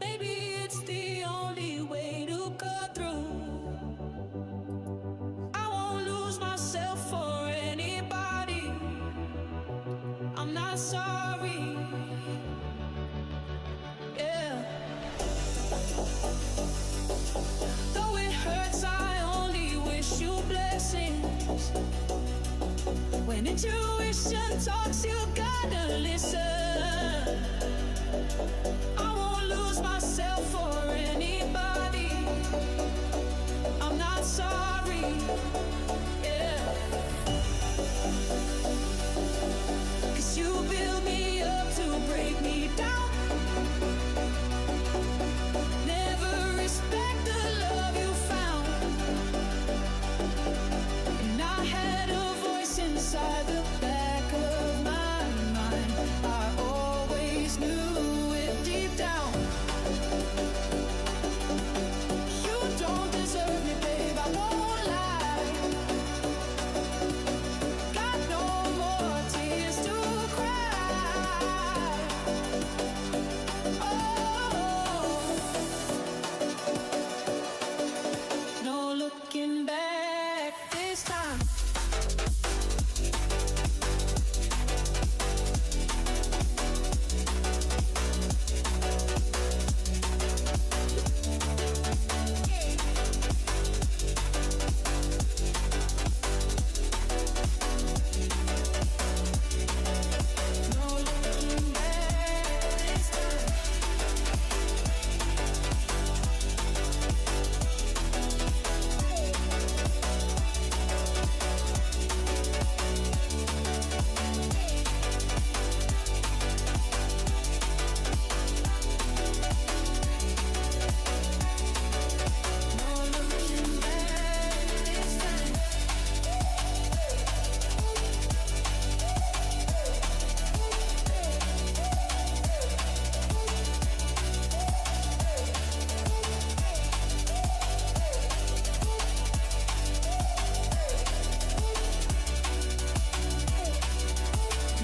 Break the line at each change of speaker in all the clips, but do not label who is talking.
Maybe it's the only way to cut through. I won't lose myself for anybody. I'm not sorry. Yeah. Though it hurts, I only wish you blessings. When intuition talks, you gotta listen. I won't lose myself for anybody. I'm not sorry. Yeah. 'Cause you build me up to break me down. Never respect the love you found. And I had a voice inside the back of my mind. I always knew it deep down. You don't deserve me, babe, I won't lie. Got no more tears to cry. Oh, no looking back this time. No looking back this time. No looking back this time.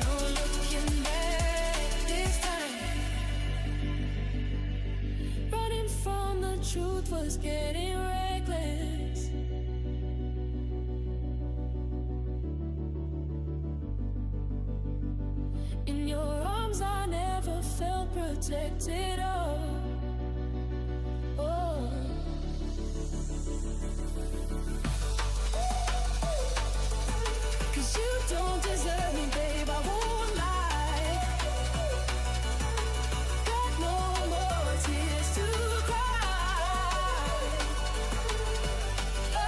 No looking back this time. Running from the truth was getting reckless. In your arms I never felt protected. Oh. 'Cause you don't deserve me, babe, I won't lie. Got no more tears to cry. Oh.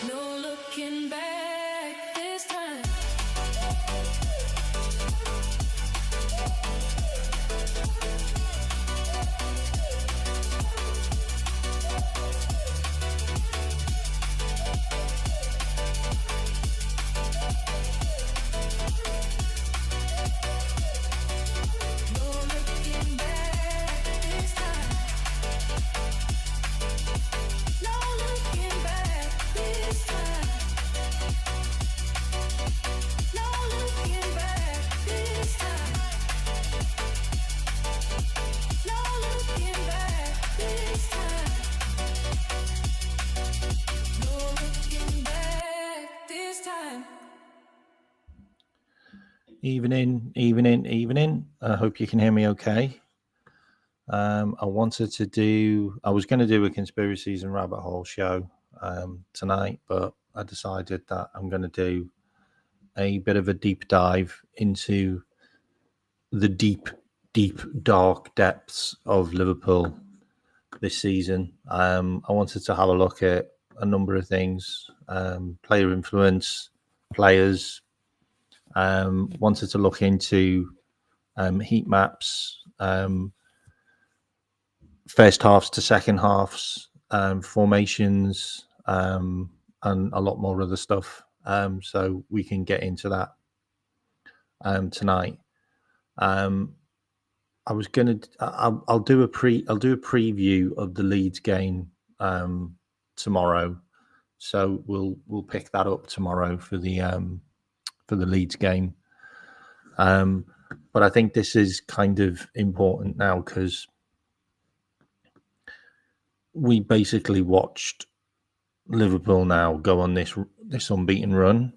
No looking back this time. No looking back this time. No looking back this time. No looking back this time. No looking back this time. No looking back this time.
Evening. I hope you can hear me okay. I was going to do a conspiracies and rabbit hole show tonight, but I decided that I'm going to do a bit of a deep dive into the deep, dark depths of Liverpool this season. I wanted to have a look at a number of things, player influence, players. Wanted to look into heat maps, first halves to second halves, formations, and a lot more other stuff. So we can get into that tonight. I'll do a preview of the Leeds game tomorrow. So we'll pick that up tomorrow for the Leeds game. But I think this is kind of important now because we basically watched Liverpool now go on this unbeaten run,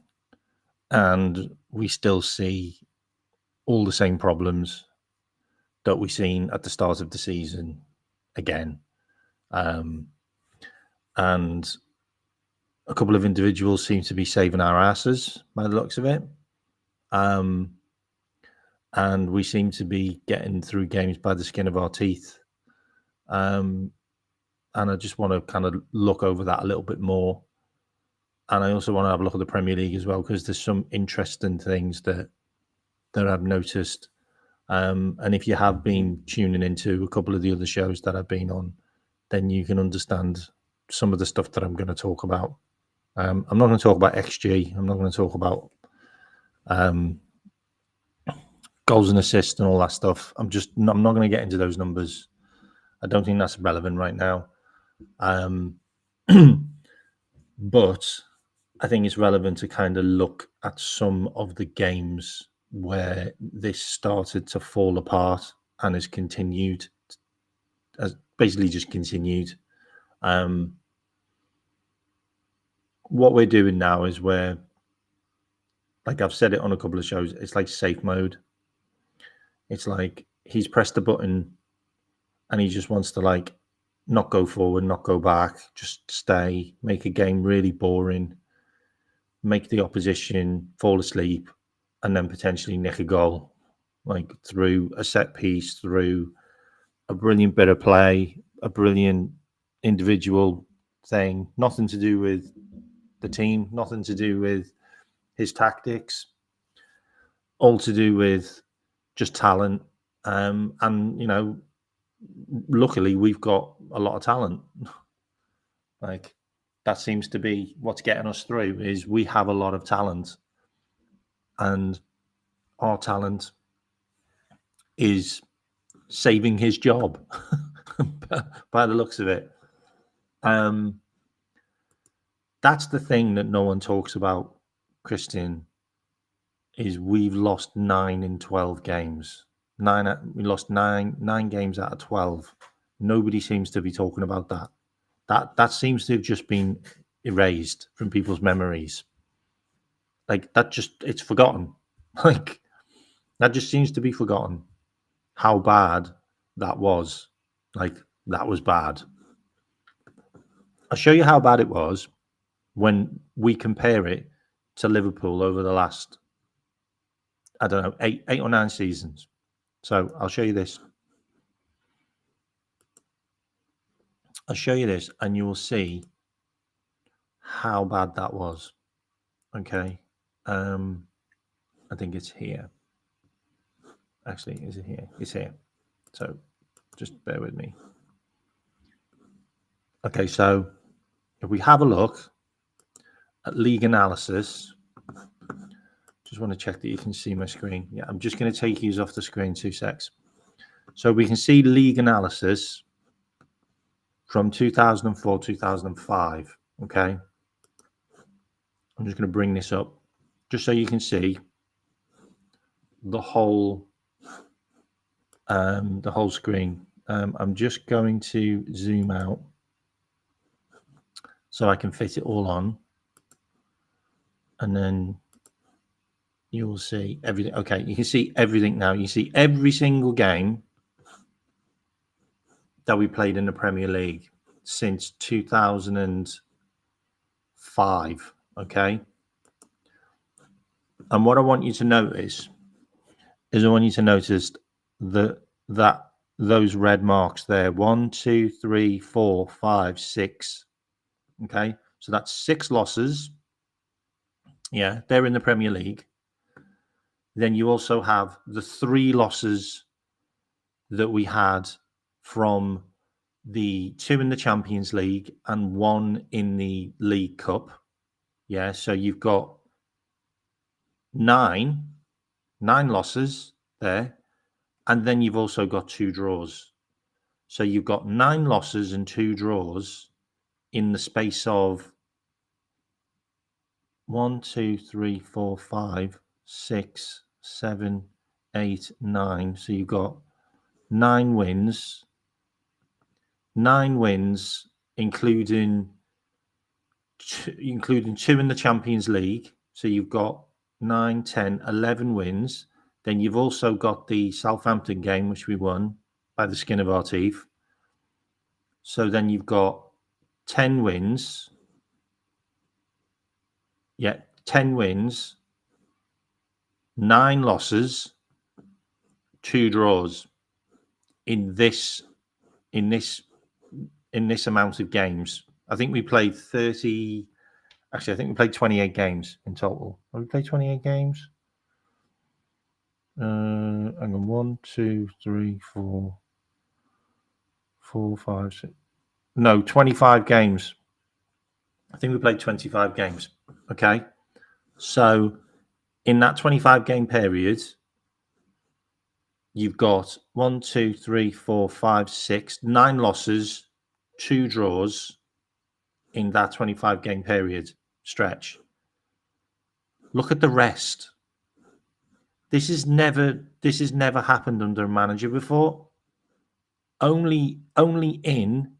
and we still see all the same problems that we seen at the start of the season again. And a couple of individuals seem to be saving our asses by the looks of it. And we seem to be getting through games by the skin of our teeth. And I just want to kind of look over that a little bit more. And I also want to have a look at the Premier League as well, because there's some interesting things that I've noticed. And if you have been tuning into a couple of the other shows that I've been on, then you can understand some of the stuff that I'm going to talk about. I'm not going to talk about XG. I'm not going to talk about goals and assists and all that stuff. I'm not going to get into those numbers. I don't think that's relevant right now. But I think it's relevant to kind of look at some of the games where this started to fall apart and has continued, has basically just continued. What we're doing now is like I've said it on a couple of shows, it's like safe mode. It's like he's pressed the button and he just wants to like not go forward, not go back, just stay, make a game really boring, make the opposition fall asleep, and then potentially nick a goal, like through a set piece, through a brilliant bit of play, a brilliant individual thing, nothing to do with the team, nothing to do with his tactics, all to do with just talent. And, you know, luckily we've got a lot of talent. Like that seems to be what's getting us through, is we have a lot of talent, and our talent is saving his job by the looks of it. That's the thing that no one talks about, Christian, is we've lost 9 in 12 games. We lost nine games out of 12. Nobody seems to be talking about that. That seems to have just been erased from people's memories. Like it's forgotten. Like that just seems to be forgotten. How bad that was. Like that was bad. I'll show you how bad it was when we compare it to Liverpool over the last, I don't know, eight or 9 seasons. So I'll show you this. I'll show you this, and you will see how bad that was. Okay. I think it's here. Actually, is it here? It's here. So just bear with me. Okay, so if we have a look at league analysis, just want to check that you can see my screen. Yeah, I'm just going to take you off the screen 2 secs. So we can see league analysis from 2004, 2005. Okay. I'm just going to bring this up just so you can see the whole screen. I'm just going to zoom out so I can fit it all on, and then you will see everything. Okay, you can see everything now. You see every single game that we played in the Premier League since 2005. Okay. And what I want you to notice is I want you to notice that those red marks there, 1, 2, 3, 4, 5, 6. Okay. So that's 6 losses. Yeah, they're in the Premier League. Then you also have the 3 losses that we had from the 2 in the Champions League and 1 in the League Cup. Yeah, so you've got 9 losses there, and then you've also got 2 draws. So you've got 9 losses and 2 draws in the space of 1, 2, 3, 4, 5, 6, 7, 8, 9. So you've got 9 wins. 9 wins, including 2 in the Champions League. So you've got 9, 10, 11 wins. Then you've also got the Southampton game, which we won by the skin of our teeth. So then you've got 10 wins. Yeah, 10 wins, 9 losses, 2 draws in this amount of games. I think we played 30. Actually, I think we played 28 games in total. Have we played 28 games? Hang on, 1, 2, 3, 4, 5, 6. No, 25 games. I think we played 25 games. Okay. So in that 25 game period, you've got 1, 2, 3, 4, 5, 6, 9 losses, 2 draws in that 25 game period stretch. Look at the rest. This has never happened under a manager before. Only in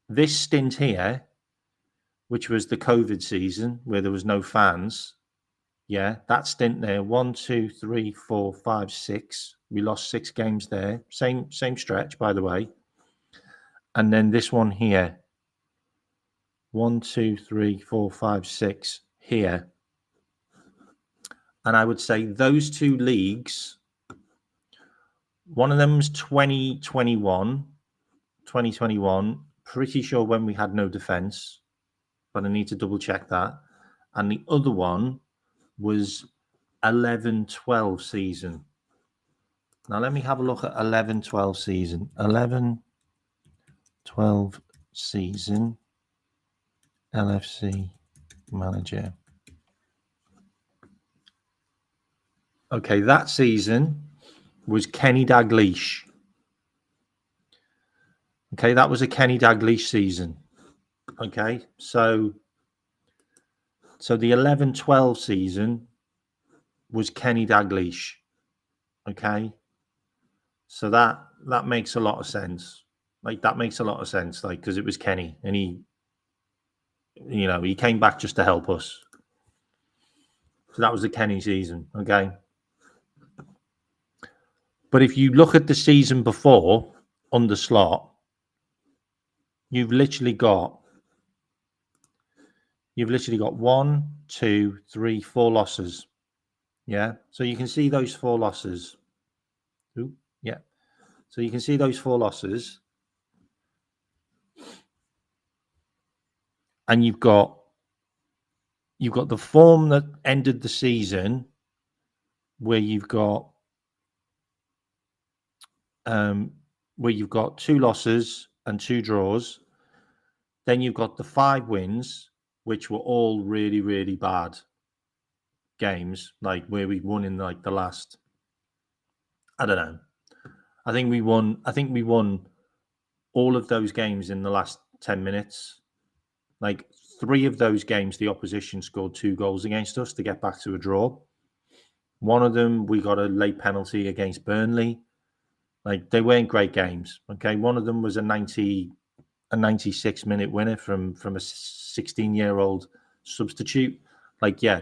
this stint here, which was the COVID season where there was no fans. Yeah, that stint there, 1, 2, 3, 4, 5, 6. We lost 6 games there. Same stretch, by the way. And then this one here, 1, 2, 3, 4, 5, 6 here. And I would say those 2 leagues, one of them's 2021, pretty sure when we had no defense, but I need to double check that. And the other one was 11-12 season. Now let me have a look at 11-12 season. 11-12 season LFC manager. Okay, that season was Kenny Dalglish. Okay, that was a Kenny Dalglish season. Okay, so the 11-12 season was Kenny Dalglish. Okay, so that makes a lot of sense. Like that makes a lot of sense. Like because it was Kenny, and he came back just to help us. So that was the Kenny season. Okay, but if you look at the season before under Slot, you've literally got 1, 2, 3, 4 losses. Yeah. So you can see those 4 losses. Ooh, yeah. So you can see those 4 losses. And you've got the form that ended the season where you've got 2 losses and 2 draws. Then you've got the 5 wins, which were all really, really bad games, like where we won in like the last, I don't know. I think we won all of those games in the last 10 minutes. Like 3 of those games, the opposition scored 2 goals against us to get back to a draw. One of them, we got a late penalty against Burnley. Like they weren't great games. Okay. One of them was a 96-minute winner from a 16-year-old substitute. Like, yeah,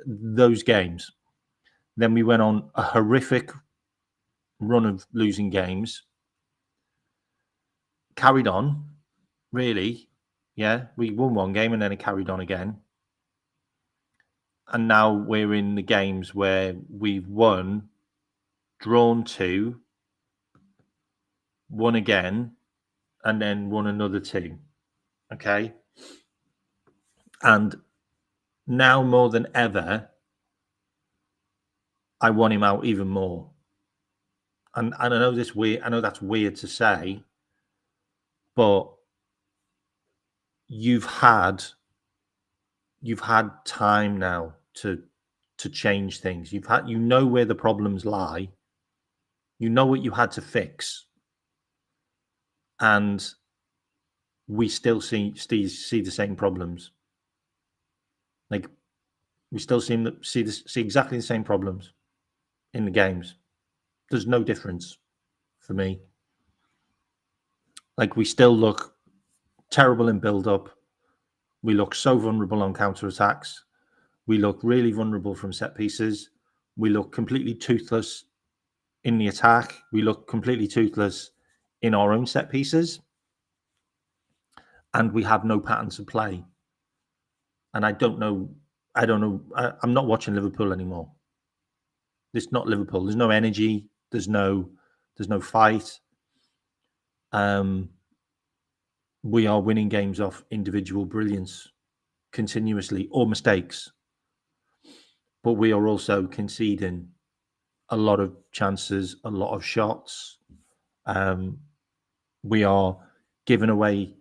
those games. Then we went on a horrific run of losing games. Carried on, really. Yeah, we won one game and then it carried on again. And now we're in the games where we've won, drawn 2, won again, and then won another 2. Okay. And now more than ever, I want him out even more. And I know that's weird to say, but you've had time now to change things. You know where the problems lie. You know what you had to fix. And we still see the same problems. Like we still see exactly the same problems. in the games. There's no difference for me. Like, we still look terrible in build-up. We look so vulnerable on counter-attacks. We look really vulnerable from set pieces. We look completely toothless in the attack. We look completely toothless in our own set pieces. And we have no patterns of play. And I don't know. I'm not watching Liverpool anymore. It's not Liverpool. There's no energy. There's no fight. We are winning games off individual brilliance continuously, or mistakes. But we are also conceding a lot of chances, a lot of shots. We are giving away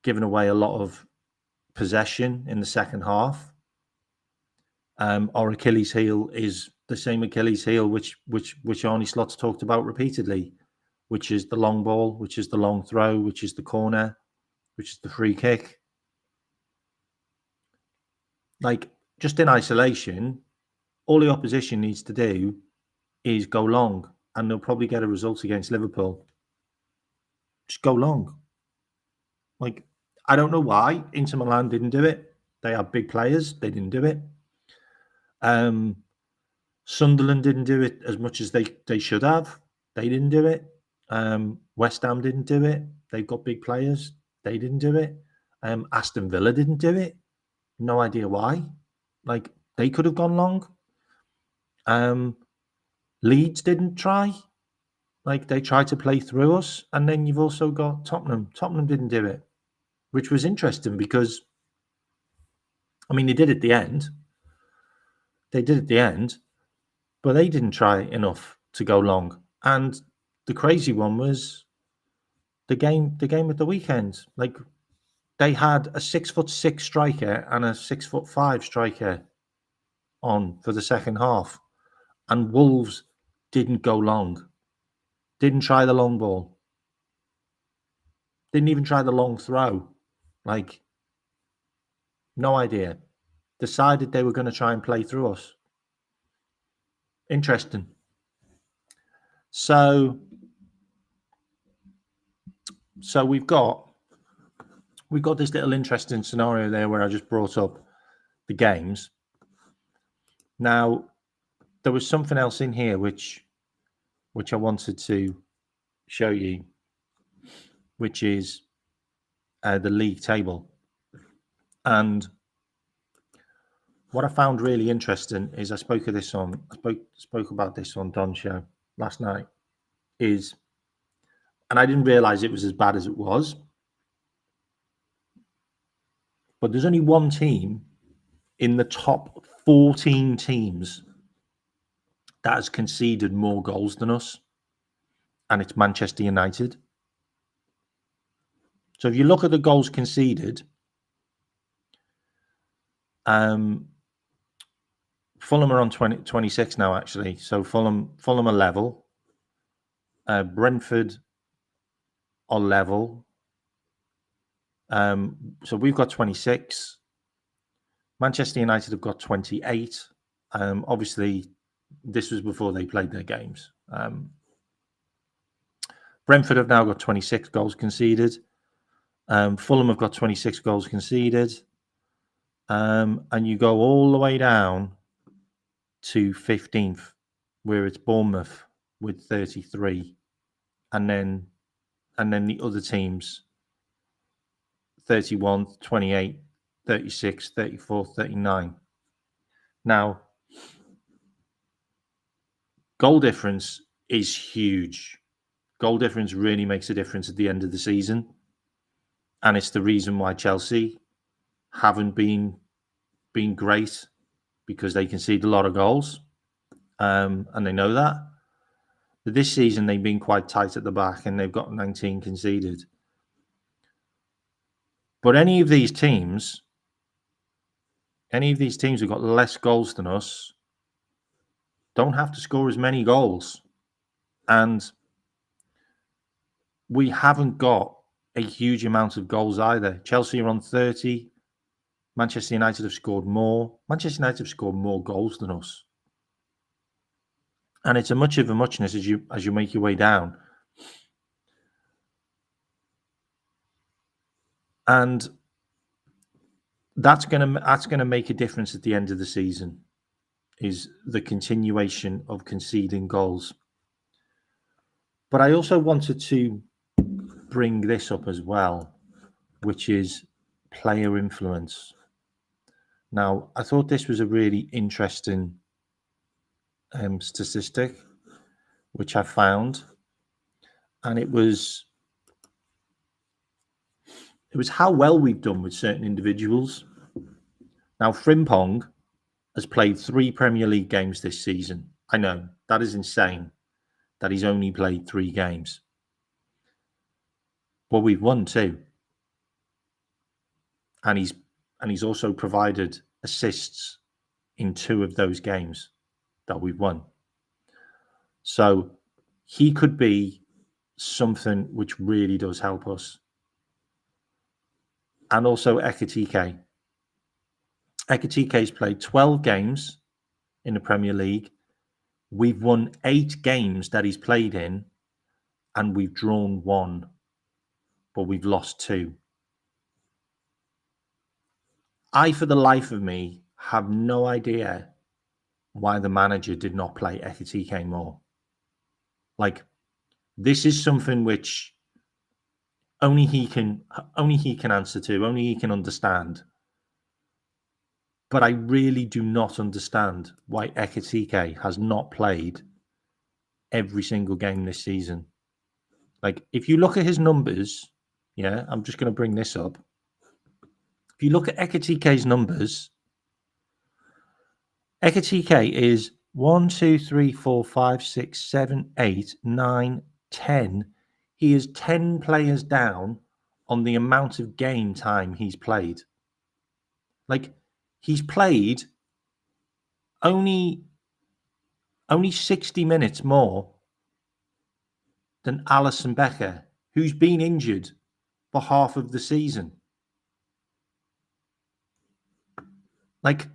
a lot of possession in the second half. Our Achilles heel is the same Achilles heel which Arnie Slot's talked about repeatedly, which is the long ball, which is the long throw, which is the corner, which is the free kick. Like, just in isolation, all the opposition needs to do is go long, and they'll probably get a result against Liverpool. Just go long. Like, I don't know why Inter Milan didn't do it. They have big players. They didn't do it. Sunderland didn't do it as much as they should have. They didn't do it. West Ham didn't do it. They've got big players. They didn't do it. Aston Villa didn't do it. No idea why. Like, they could have gone long. Leeds didn't try. Like, they tried to play through us. And then you've also got Tottenham. Tottenham didn't do it, which was interesting because, I mean, they did at the end. But they didn't try enough to go long. And the crazy one was the game at the weekend. Like, they had a 6'6" striker and a 6'5" striker on for the second half. And Wolves didn't go long. Didn't try the long ball. Didn't even try the long throw. Like, no idea. Decided they were going to try and play through us. Interesting. So we've got this little interesting scenario there where I just brought up the games. Now, there was something else in here which I wanted to show you, which is the league table. And what I found really interesting is I spoke about this on Don's show last night, and I didn't realize it was as bad as it was. But there's only one team in the top 14 teams that has conceded more goals than us, and it's Manchester United. So if you look at the goals conceded, Fulham are on 26 now, actually. So Fulham are level. Brentford are level. So we've got 26. Manchester United have got 28. Obviously, this was before they played their games. Brentford have now got 26 goals conceded. Fulham have got 26 goals conceded. And you go all the way down to 15th, where it's Bournemouth with 33. And then the other teams, 31, 28, 36, 34, 39. Now, goal difference is huge. Goal difference really makes a difference at the end of the season. And it's the reason why Chelsea haven't been great, because they concede a lot of goals. And they know that. But this season, they've been quite tight at the back, and they've got 19 conceded. But any of these teams who've got less goals than us don't have to score as many goals. And we haven't got a huge amount of goals either. Chelsea are on 30. Manchester United have scored more. Manchester United have scored more goals than us. and it's a much of a muchness as you make your way down. And that's gonna make a difference at the end of the season, is the continuation of conceding goals. But I also wanted to bring this up as well, which is player influence. Now, I thought this was a really interesting statistic, which I found, and it was how well we've done with certain individuals. Now, Frimpong has played 3 Premier League games this season. I know, that is insane that he's only played 3 games. But we've won 2. And he's also provided assists in 2 of those games that we've won. So he could be something which really does help us. And also Ekitike. Ekitike's played 12 games in the Premier League. We've won 8 games that he's played in, and we've drawn 1, but we've lost 2. I, for the life of me, have no idea why the manager did not play Ekitike more. Like, this is something which only he can answer to, only he can understand. But I really do not understand why Ekitike has not played every single game this season. Like, if you look at his numbers, yeah, I'm just going to bring this up. If you look at Ekitike's numbers, Ekitike is 1, 2, 3, 4, 5, 6, 7, 8, 9, 10. He is 10 players down on the amount of game time he's played. Like, he's played only 60 minutes more than Alisson Becker, who's been injured for half of the season. Like,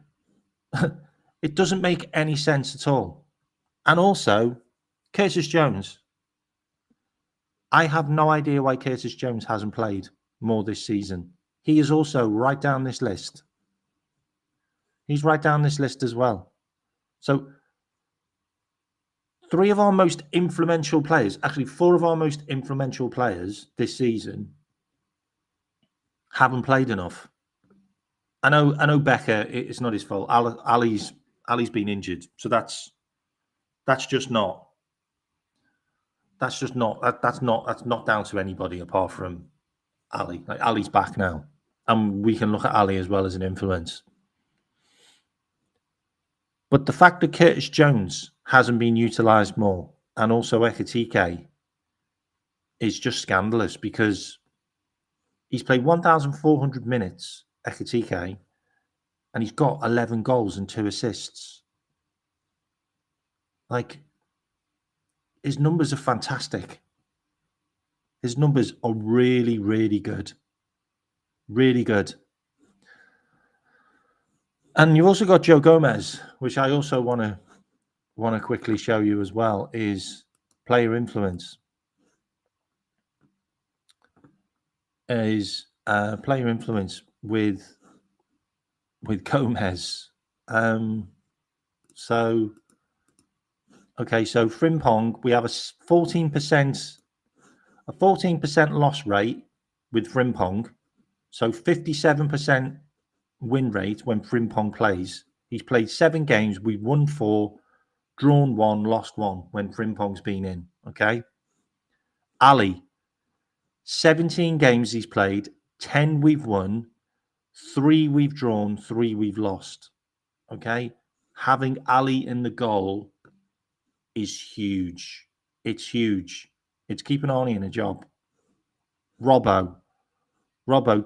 it doesn't make any sense at all. And also, Curtis Jones. I have no idea why Curtis Jones hasn't played more this season. He is also right down this list. He's right down this list as well. So 3 of our most influential players, actually 4 of our most influential players this season haven't played enough. I know Becker, it's not his fault. Ali's been injured. So that's just not down to anybody apart from Ali. Like, Ali's back now. And we can look at Ali as well as an influence. But the fact that Curtis Jones hasn't been utilised more, and also Ekitike, is just scandalous, because he's played 1,400 minutes, Ekitike, and he's got 11 goals and 2 assists. Like, his numbers are fantastic. His numbers are really, really good. Really good. And you've also got Joe Gomez, which I also want to quickly show you as well, is player influence. Is player influence with Gomez. So Frimpong, we have a 14% loss rate with Frimpong. So 57% win rate when Frimpong plays. He's played 7 games. We've won 4, drawn 1, lost 1 when Frimpong's been in. Okay. Ali, 17 games he's played, 10 we've won, 3 we've drawn, 3 we've lost. Okay. Having Ali in the goal is huge. It's huge. It's keeping Arnie in a job. Robbo,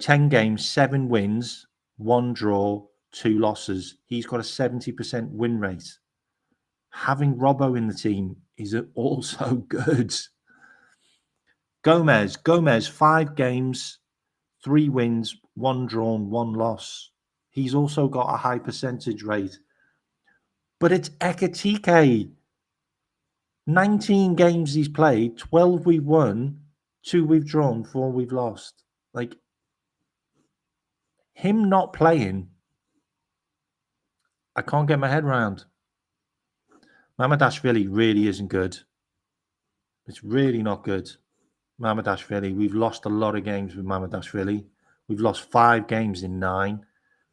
10 games, 7 wins, 1 draw, 2 losses. He's got a 70% win rate. Having Robbo in the team is also good. Gomez, 5 games, 3 wins, 1 drawn, 1 loss. He's also got a high percentage rate. But it's Ekitike. 19 games he's played, 12 we've won, 2 we've drawn, 4 we've lost. Like, him not playing, I can't get my head around. Mamardashvili really isn't good. It's really not good. Mamardashvili, we've lost a lot of games with Mamardashvili. We've lost 5 games in 9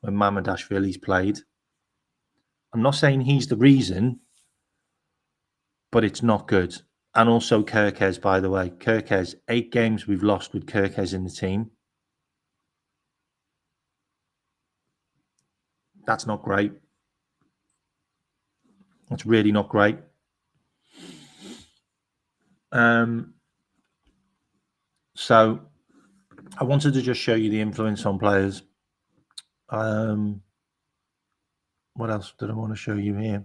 when Mamardashvili's played. I'm not saying he's the reason, but it's not good. And also Kirkes, by the way. Kirkes, 8 games we've lost with Kirkes in the team. That's not great. That's really not great. So I wanted to just show you the influence on players. What else did I want to show you here?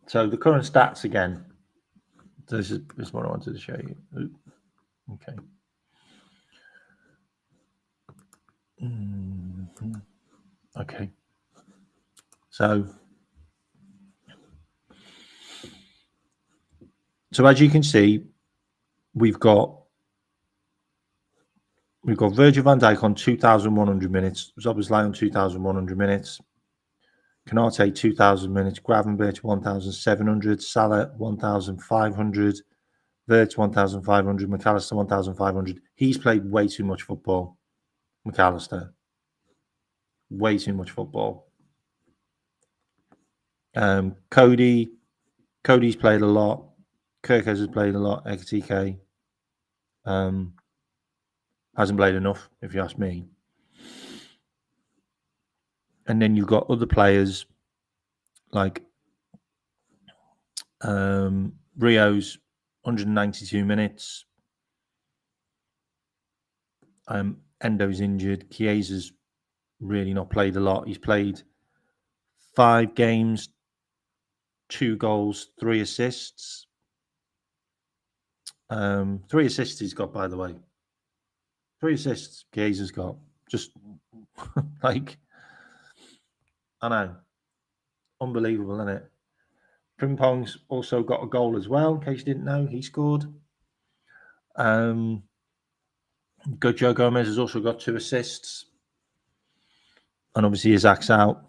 So the current stats again. This is what I wanted to show you. Okay. Okay. So as you can see, we've got Virgil van Dijk on 2,100 minutes. Szoboszlai on 2,100 minutes. Konate 2,000 minutes. Gravenberch 1,700. Salah 1,500. Wirtz 1,500. McAllister 1,500. He's played way too much football. McAllister. Way too much football. Cody's played a lot. Kirkes has played a lot. Ekitike hasn't played enough, if you ask me. And then you've got other players like Rio's 192 minutes. Endo's injured. Chiesa's really not played a lot. He's played 5 games, 2 goals, 3 assists. 3 assists he's got, by the way. 3 assists Chiesa's got. Just like, I know. Unbelievable, isn't it? Frimpong's also got a goal as well, in case you didn't know. He scored. Joe Gomez has also got 2 assists. And obviously Isaac's out.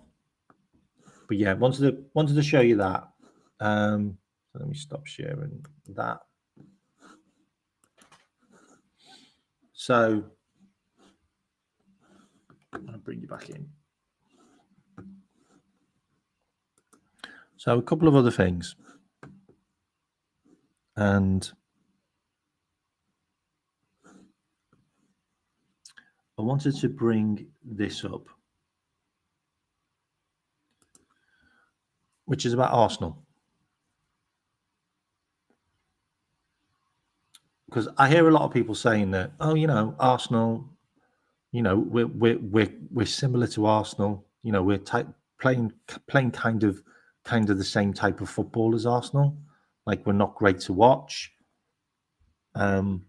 But yeah, wanted to show you that. So let me stop sharing that. So I'm going to bring you back in. So a couple of other things. And I wanted to bring this up, which is about Arsenal. Because I hear a lot of people saying that, oh, Arsenal, we're similar to Arsenal. We're playing kind of the same type of football as Arsenal. Like, we're not great to watch. We're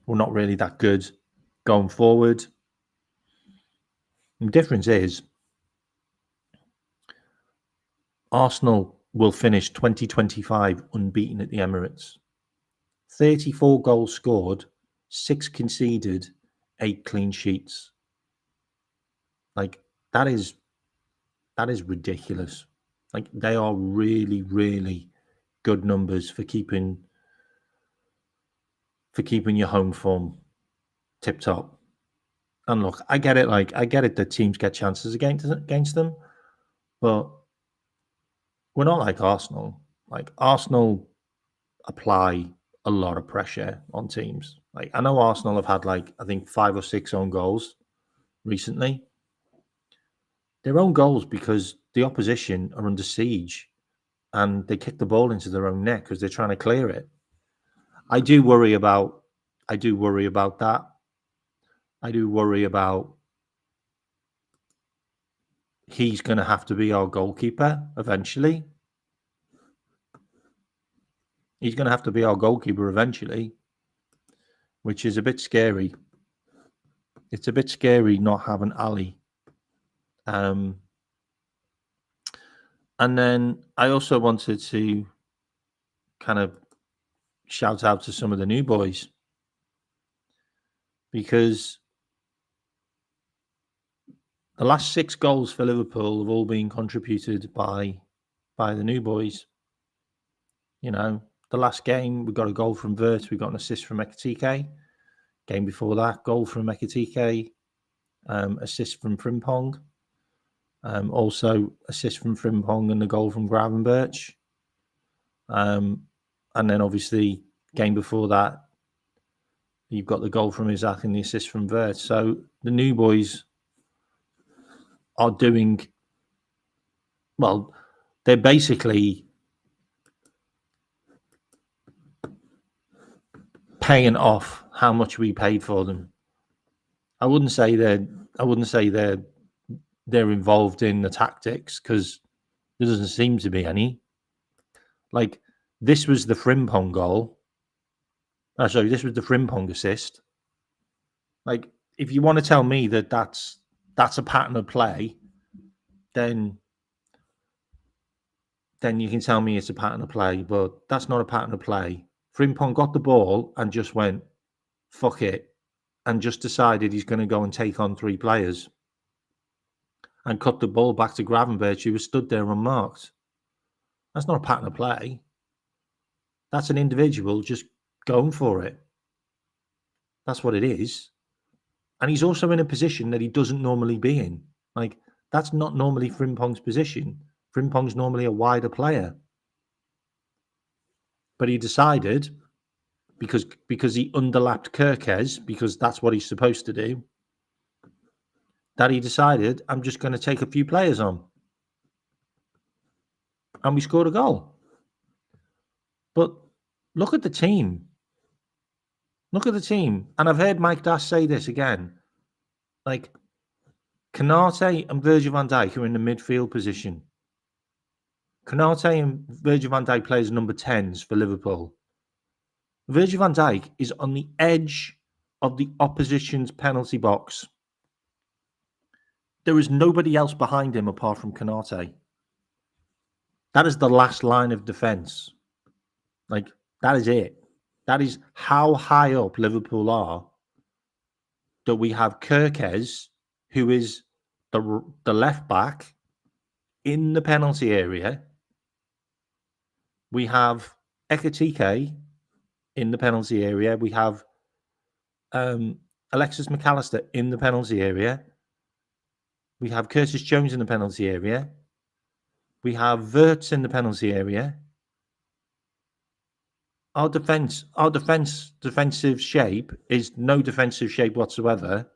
not really that good going forward. The difference is Arsenal will finish 2025 unbeaten at the Emirates. 34 goals scored, 6 conceded, 8 clean sheets. Like, that is ridiculous. Like, they are really, really good numbers for keeping your home form tip top. And look, I get it. I get it that teams get chances against them, but we're not like Arsenal. Like, Arsenal apply a lot of pressure on teams. Like, I know Arsenal have had I think 5 or 6 own goals recently. They're own goals because the opposition are under siege and they kick the ball into their own net because they're trying to clear it. I do worry about that. I do worry about he's going to have to be our goalkeeper eventually. He's going to have to be our goalkeeper eventually, which is a bit scary. It's a bit scary not having Ali. And then I also wanted to kind of shout out to some of the new boys, because the last 6 goals for Liverpool have all been contributed by the new boys. You know, the last game we got a goal from Vert, we got an assist from Ekitike. Game before that, goal from Ekitike, assist from Frimpong. Also assist from Frimpong and the goal from Gravenberch. And then obviously game before that, you've got the goal from Isaac and the assist from Vert. So the new boys are doing well. They're basically paying off how much we paid for them. I wouldn't say they're involved in the tactics, because there doesn't seem to be any. Like, this was the Frimpong goal. This was the Frimpong assist. Like, if you want to tell me that that's a pattern of play, then you can tell me it's a pattern of play, but that's not a pattern of play. Frimpong got the ball and just went, fuck it, and just decided he's going to go and take on 3 players and cut the ball back to Gravenberch, who was stood there unmarked. That's not a pattern of play. That's an individual just going for it. That's what it is. And he's also in a position that he doesn't normally be in. Like, that's not normally Frimpong's position. Frimpong's normally a wider player. But he decided, because he underlapped Kirkes, because that's what he's supposed to do, that he decided, I'm just going to take a few players on. And we scored a goal. But look at the team. Look at the team. And I've heard Mike Dash say this again. Like, Konate and Virgil van Dijk are in the midfield position. Konate and Virgil van Dijk plays number 10s for Liverpool. Virgil van Dijk is on the edge of the opposition's penalty box. There is nobody else behind him apart from Konate. That is the last line of defence. Like, that is it. That is how high up Liverpool are, that we have Kirkes, who is the left back, in the penalty area. We have Ekitike in the penalty area. We have Alexis McAllister in the penalty area. We have Curtis Jones in the penalty area. We have Wirtz in the penalty area. Our defensive shape is no defensive shape whatsoever.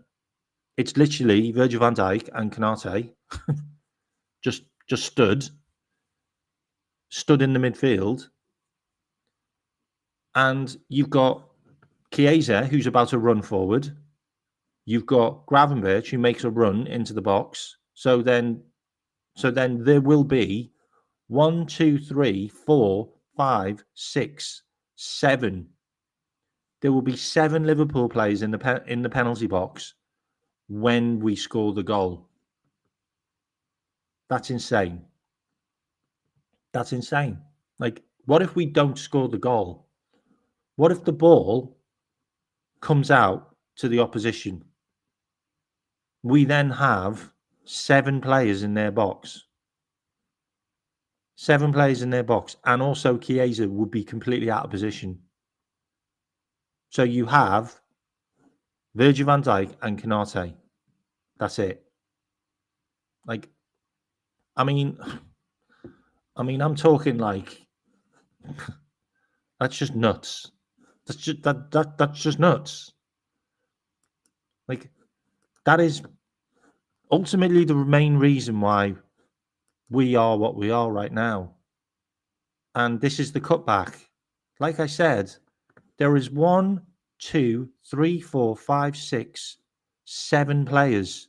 It's literally Virgil van Dijk and Konate just stood in the midfield. And you've got Chiesa, who's about to run forward. You've got Gravenberch, who makes a run into the box. So then there will be 1, 2, 3, 4, 5, 6, 7. There will be 7 Liverpool players in the penalty box when we score the goal. That's insane. That's insane. Like, what if we don't score the goal? What if the ball comes out to the opposition? We then have 7 players in their box. 7 players in their box. And also Chiesa would be completely out of position. So you have Virgil van Dijk and Konate. That's it. Like, I mean, I'm talking like, that's just nuts. That's just nuts. Like, that is ultimately the main reason why we are what we are right now. And this is the cutback. Like I said, there is 1, 2, 3, 4, 5, 6, 7 players,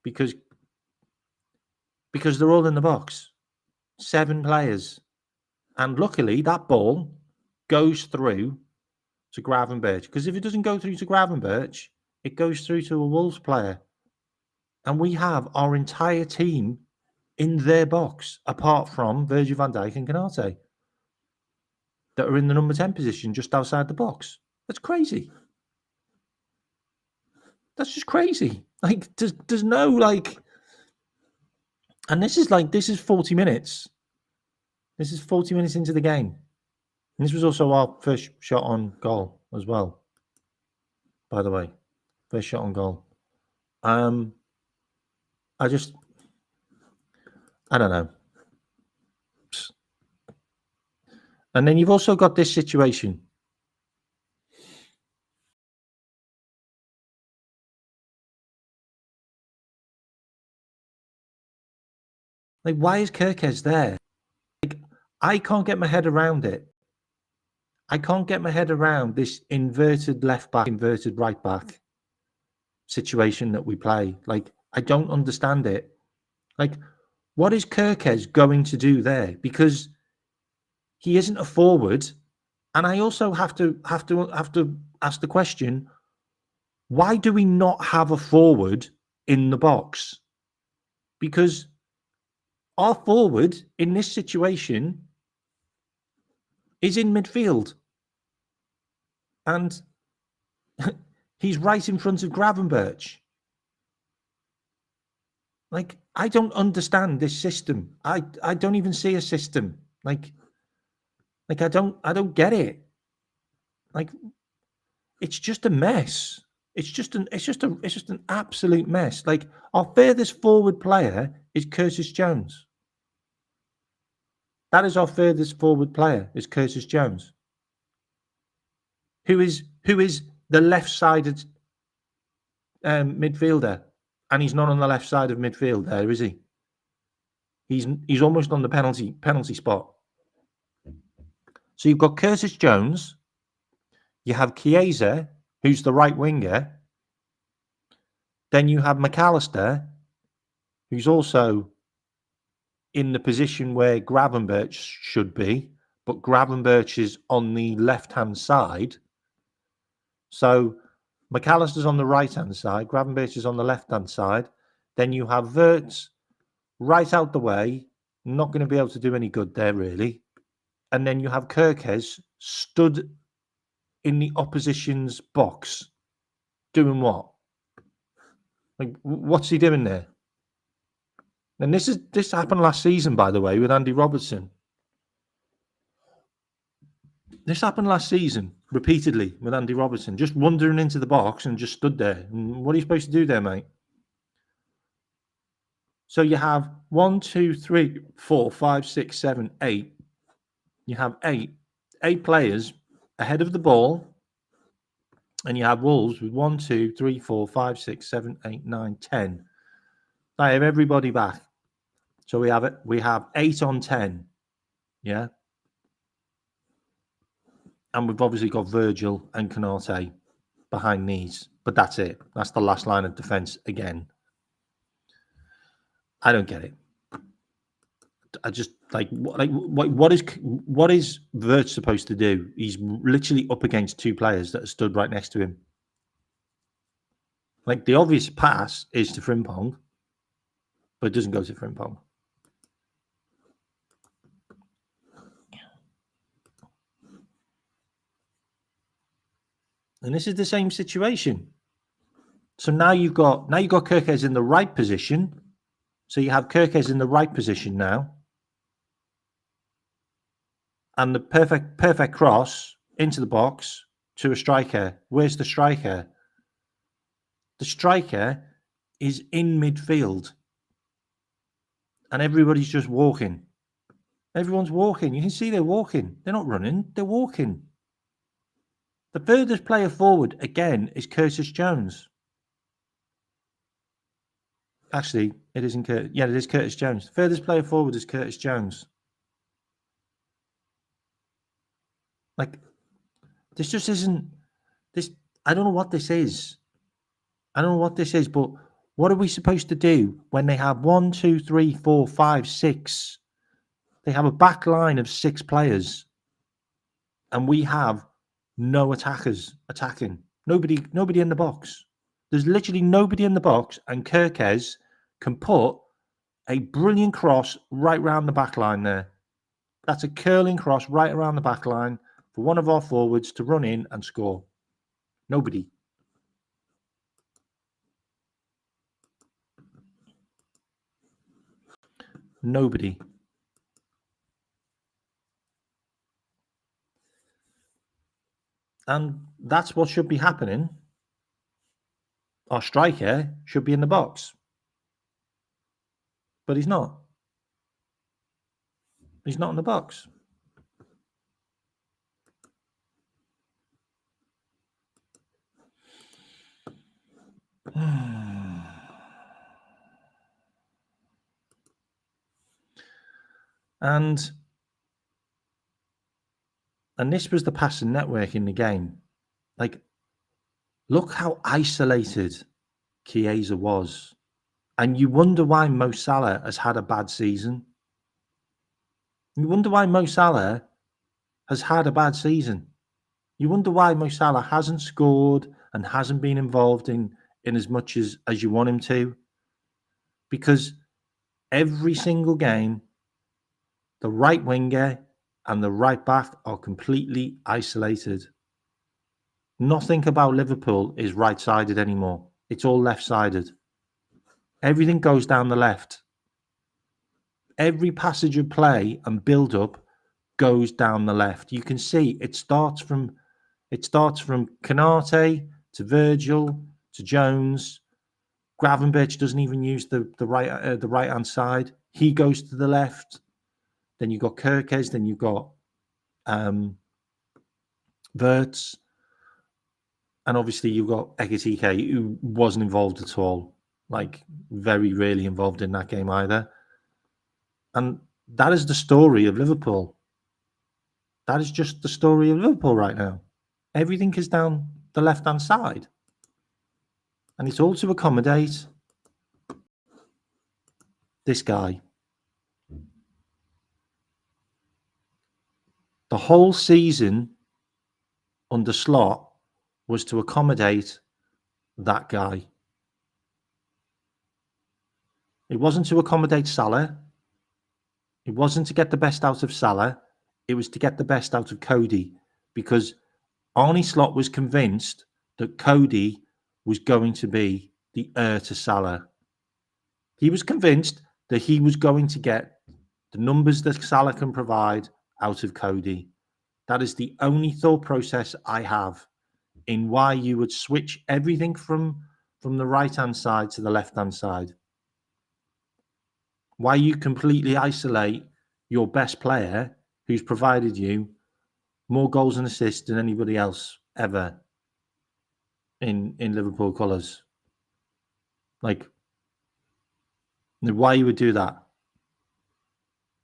because they're all in the box. 7 players. And luckily, that ball goes through to Gravenberch. Because if it doesn't go through to Gravenberch, it goes through to a Wolves player. And we have our entire team in their box, apart from Virgil van Dijk and Canate, that are in the number 10 position just outside the box. That's crazy. That's just crazy. Like, there's no like, and this is 40 minutes. This is 40 minutes into the game. And this was also our first shot on goal as well, by the way. First shot on goal. I don't know. And then you've also got this situation. Like, why is Kirkes there? Like, I can't get my head around it. I can't get my head around this inverted left back, inverted right back situation that we play. Like, I don't understand it. Like, what is Kirkes going to do there? Because he isn't a forward. And I also have to ask the question, why do we not have a forward in the box? Because our forward in this situation is in midfield. And he's right in front of Gravenberch. Like, I don't understand this system. I don't even see a system. Like I don't get it. Like, it's just a mess. It's just an absolute mess. Like, our furthest forward player is Curtis Jones. That is our furthest forward player, is Curtis Jones. Who is the left-sided midfielder, and he's not on the left side of midfield there, is he? He's almost on the penalty spot. So you've got Curtis Jones, you have Chiesa, who's the right winger, then you have McAllister, who's also in the position where Gravenberch should be, but Gravenberch is on the left-hand side. So McAllister's on the right-hand side, Gravenberch is on the left-hand side. Then you have Wirtz right out the way, not going to be able to do any good there, really. And then you have Kirkes stood in the opposition's box. Doing what? Like, what's he doing there? And this happened last season, by the way, with Andy Robertson. This happened last season repeatedly with Andy Robertson, just wandering into the box and just stood there. And what are you supposed to do there, mate? So you have 1, 2, 3, 4, 5, 6, 7, 8. You have eight players ahead of the ball, and you have Wolves with 1, 2, 3, 4, 5, 6, 7, 8, 9, 10. I have everybody back. So we have 8 on 10. Yeah. And we've obviously got Virgil and Canate behind these, but that's it. That's the last line of defense again. I don't get it. I just what is Wirtz supposed to do? He's literally up against 2 players that are stood right next to him. Like, the obvious pass is to Frimpong, but it doesn't go to Frimpong. And this is the same situation. So now you've got Kirkes in the right position. So you have Kirkes in the right position now. And the perfect cross into the box to a striker. Where's the striker? The striker is in midfield. And everybody's just walking. Everyone's walking. You can see they're walking. They're not running. They're walking. The furthest player forward, again, is Curtis Jones. Actually, it isn't Curtis. Yeah, it is Curtis Jones. The furthest player forward is Curtis Jones. Like, this just isn't... I don't know what this is. But what are we supposed to do when they have 1, 2, 3, 4, 5, 6? They have a back line of 6 players. And we have no attackers attacking. Nobody in the box. There's literally nobody in the box, and Kirkes can put A brilliant cross right round the back line there. That's a curling cross right around the back line for one of our forwards to run in and score. Nobody. Nobody. And that's what should be happening. Our striker should be in the box. But he's not. He's not in the box. And this was the passing network in the game. Like, look how isolated Chiesa was. And you wonder why Mo Salah has had a bad season. You wonder why Mo Salah has had a bad season. You wonder why Mo Salah hasn't scored and hasn't been involved in as much as you want him to. Because every single game, the right winger and the right back are completely isolated. Nothing about Liverpool is right-sided anymore. It's all left-sided. Everything goes down the left. Every passage of play and build-up goes down the left. You can see it starts from Kanate to Virgil to Jones. Gravenberch doesn't even use the right hand side. He goes to the left. Then you've got Kirkes. Then you've got Wirtz. And obviously you've got Ekitike, who wasn't involved at all. Like, very rarely involved in that game either. And that is the story of Liverpool. That is just the story of Liverpool right now. Everything is down the left-hand side. And it's all to accommodate this guy. The whole season under Slot was to accommodate that guy. It wasn't to accommodate Salah. It wasn't to get the best out of Salah. It was to get the best out of Cody, because Arne Slot was convinced that Cody was going to be the heir to Salah. He was convinced that he was going to get the numbers that Salah can provide out of Cody. That is the only thought process I have in why you would switch everything from the right-hand side to the left-hand side. Why you completely isolate your best player who's provided you more goals and assists than anybody else ever in Liverpool colours. Like, why you would do that?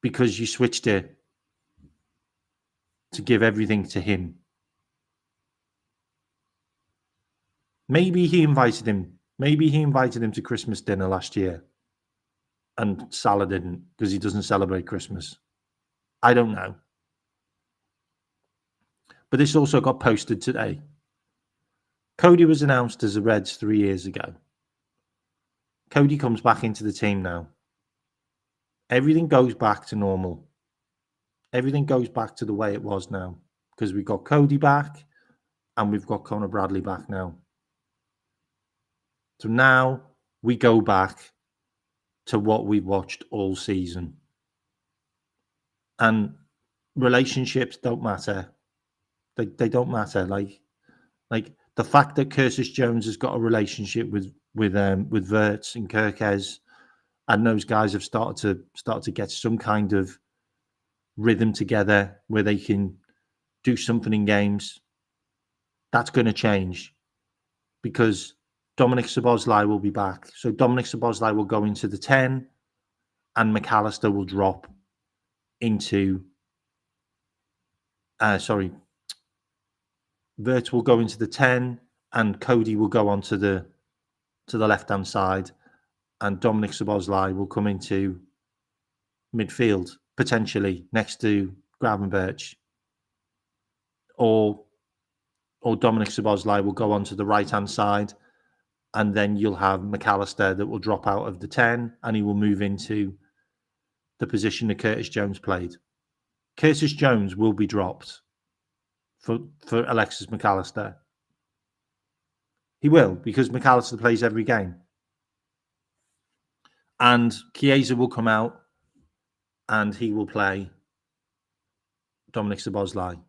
Because you switched it to give everything to him. Maybe he invited him. Maybe he invited him to Christmas dinner last year, and Salah didn't, because he doesn't celebrate Christmas. I don't know. But this also got posted today. Cody was announced as a Reds 3 years ago. Cody comes back into the team now. Everything goes back to normal. Everything goes back to the way it was now, because we've got Cody back and we've got Conor Bradley back now. So now we go back to what we watched all season. And relationships don't matter. They don't matter. Like the fact that Curtis Jones has got a relationship with Wirtz and Kirkes, and those guys have started to get some kind of rhythm together where they can do something in games. That's going to change, because Dominic Szoboszlai will be back. So Dominic Szoboszlai will go into the 10 and McAllister will drop into... Wirtz will go into the 10 and Cody will go onto the left-hand side, and Dominic Szoboszlai will come into midfield, potentially next to Gravenberch. Or Dominic Szoboszlai will go onto the right-hand side and then you'll have McAllister that will drop out of the 10 and he will move into the position that Curtis Jones played. Curtis Jones will be dropped for Alexis McAllister. He will, because McAllister plays every game. And Chiesa will come out and he will play Dominic Szoboszlai.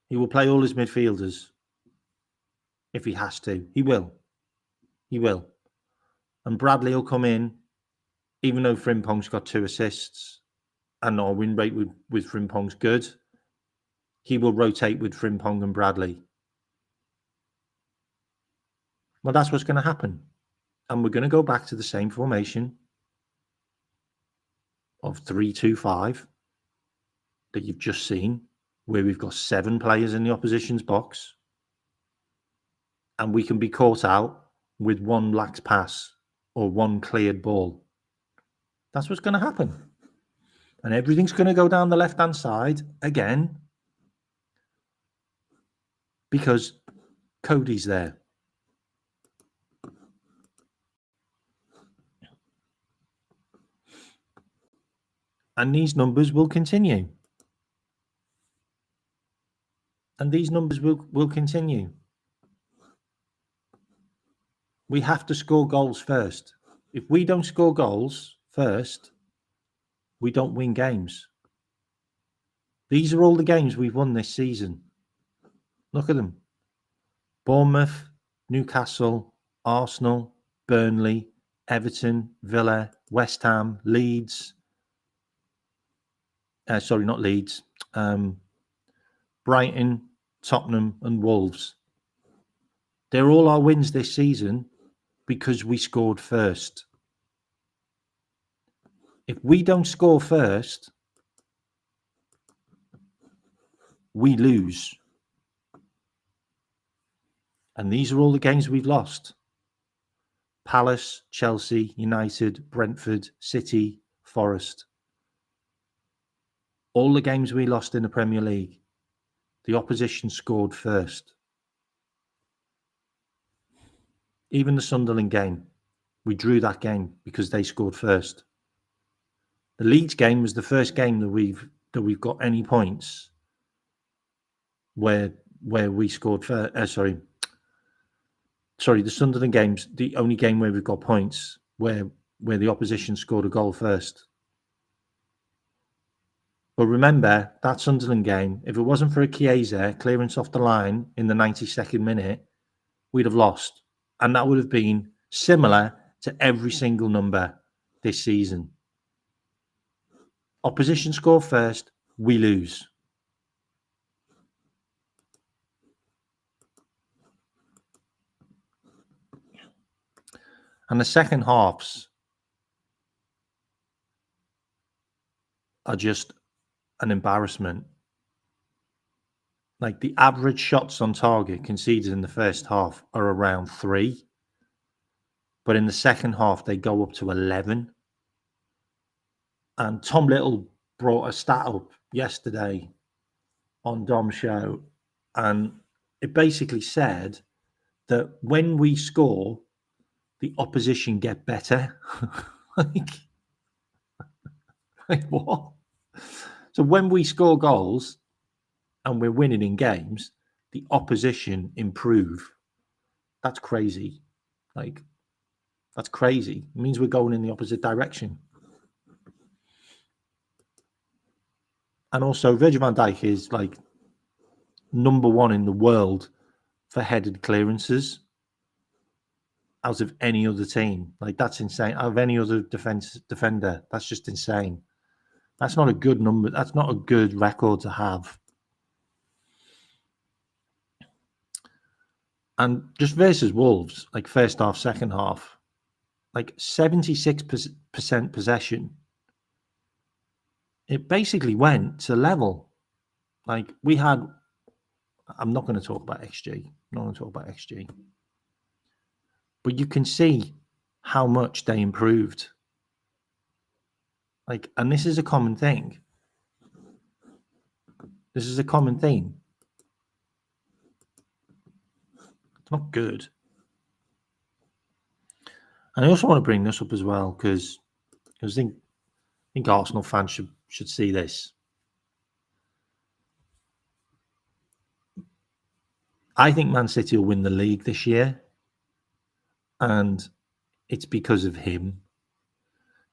He will play all his midfielders if he has to. He will. He will. And Bradley will come in, even though Frimpong's got 2 assists and our win rate with Frimpong's good. He will rotate with Frimpong and Bradley. Well, that's what's going to happen. And we're going to go back to the same formation of 3-2-5 that you've just seen, where we've got 7 players in the opposition's box. And we can be caught out with 1 lax pass or 1 cleared ball. That's what's going to happen. And everything's going to go down the left-hand side again because Cody's there. And these numbers will continue. And these numbers will continue. We have to score goals first. If we don't score goals first, we don't win games. These are all the games we've won this season. Look at them. Bournemouth, Newcastle, Arsenal, Burnley, Everton, Villa, West Ham, Leeds. Sorry, not Leeds. Brighton, Tottenham and Wolves. They're all our wins this season because we scored first. If we don't score first, we lose. And these are all the games we've lost. Palace, Chelsea, United, Brentford, City, Forest. All the games we lost in the Premier League, the opposition scored first. Even the Sunderland game, we drew that game because they scored first. The Leeds game was the first game that we've got any points where we scored first. Sorry, the Sunderland game's the only game where we've got points where the opposition scored a goal first. But remember, that Sunderland game, if it wasn't for a Chiesa clearance off the line in the 92nd minute, we'd have lost. And that would have been similar to every single number this season. Opposition score first, we lose. And the second halves are just an embarrassment. Like the average shots on target conceded in the first half are around 3. But in the second half, they go up to 11. And Tom Little brought a stat up yesterday on Dom's show. And it basically said that when we score, the opposition get better. like what? So when we score goals and we're winning in games, the opposition improve. That's crazy. That's crazy. It means we're going in the opposite direction. And also, Virgil van Dijk is like number 1 in the world for headed clearances out of any other team. Like, that's insane. Out of any other defender, that's just insane. That's not a good number. That's not a good record to have. And just versus Wolves, like first half, second half, like 76% possession. It basically went to level. Like we had, I'm not going to talk about XG. But you can see how much they improved. Like, and this is a common thing. This is a common theme. It's not good. And I also want to bring this up as well because I think Arsenal fans should see this. I think Man City will win the league this year, and it's because of him.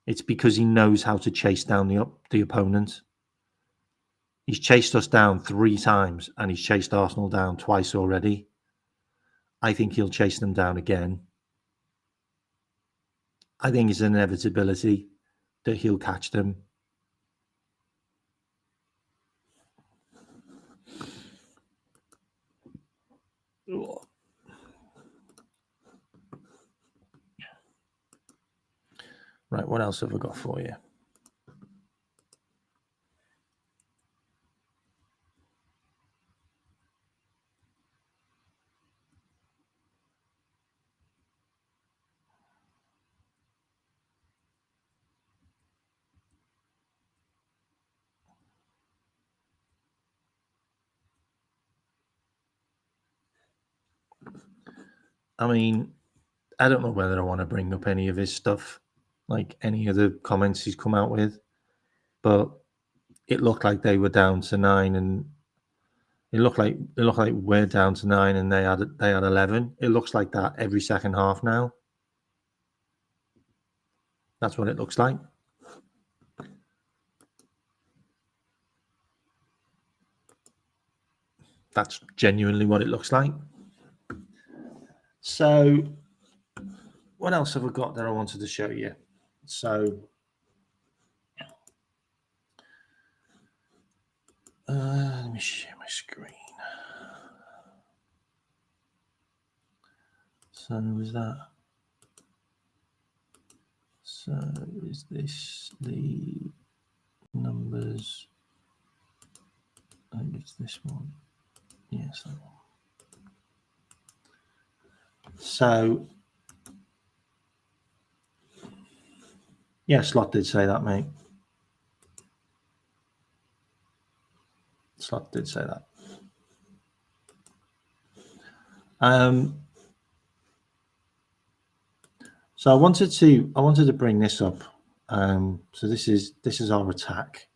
It's because he knows how to chase down the opponent. He's chased us down 3 times, and he's chased Arsenal down twice already. I think he'll chase them down again. I think it's an inevitability that he'll catch them. Right, what else have I got for you? I mean, I don't know whether I want to bring up any of his stuff, like any of the comments he's come out with, but it looked like they were down to 9, and it looked like we're down to 9, and they had 11. It looks like that every second half now. That's what it looks like. That's genuinely what it looks like. So, what else have I got that I wanted to show you? So, let me share my screen. So, is that? So, is this the numbers? I think it's this one. Yes, that one. So, yeah, Slot did say that, mate. Slot did say that. So I wanted to bring this up. So this is our attack,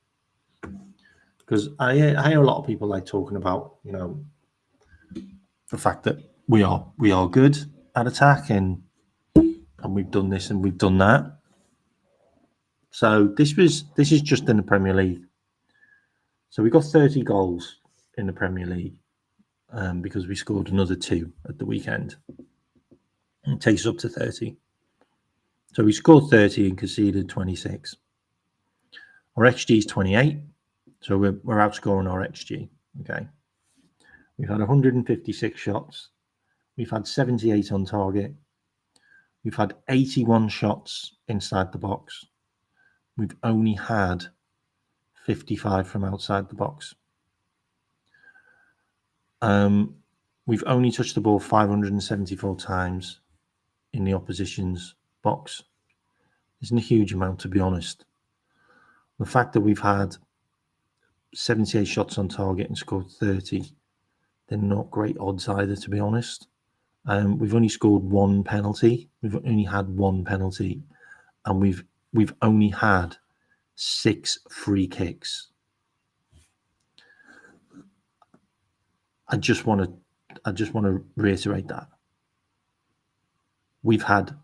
because I hear a lot of people like talking about, you know, the fact that we are good at attack, and we've done this and we've done that. So this is just in the Premier League. So we got 30 goals in the Premier League, because we scored another 2 at the weekend. It takes us up to 30. So we scored 30 and conceded 26. Our XG is 28. So we're outscoring our XG. Okay. We've had 156 shots. We've had 78 on target. We've had 81 shots inside the box. We've only had 55 from outside the box. We've only touched the ball 574 times in the opposition's box. Isn't a huge amount, to be honest. The fact that we've had 78 shots on target and scored 30, they're not great odds either, to be honest. We've only scored 1 penalty. We've only had 1 penalty, and we've only had 6 free kicks. I just want to reiterate that. We've had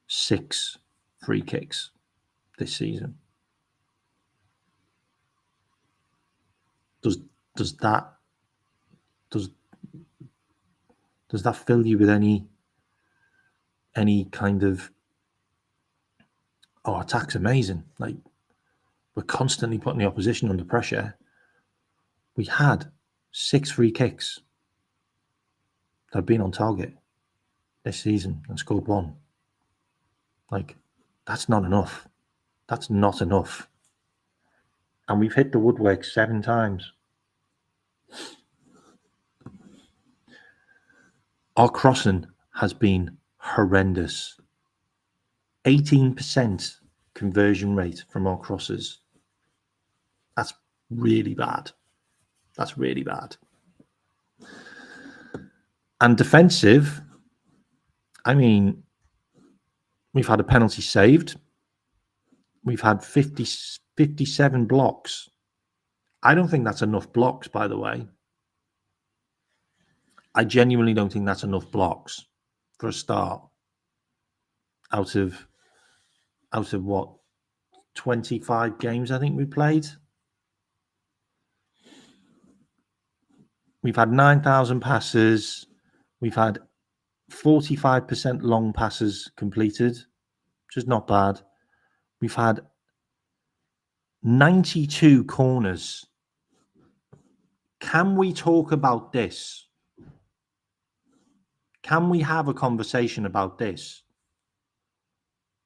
6 free kicks this season. Does that fill you with any kind of, oh, attack's amazing? Like, we're constantly putting the opposition under pressure. We had 6 free kicks that have been on target this season and scored 1. Like, that's not enough. That's not enough. And we've hit the woodwork 7 times. Our crossing has been horrendous. 18% conversion rate from our crosses. That's really bad. That's really bad. And defensive, I mean, We've had a penalty saved. We've had 57 blocks. I don't think that's enough blocks, by the way. I genuinely don't think that's enough blocks for a start. Out of what, 25 games I think we played. We've had 9,000 passes. We've had 45% long passes completed, which is not bad. We've had 92 corners. Can we talk about this? Can we have a conversation about this?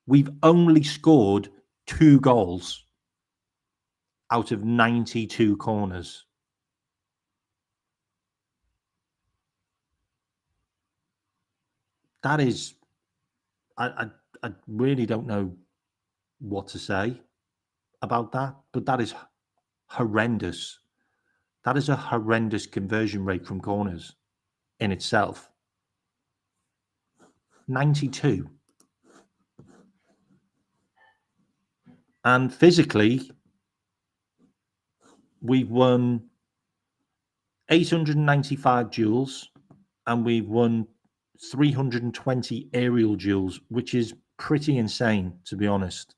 We've only scored 2 goals out of 92 corners. That is, I really don't know what to say about that, but that is horrendous. That is a horrendous conversion rate from corners in itself. 92. And physically, we've won 895 duels and we've won 320 aerial duels, which is pretty insane, to be honest.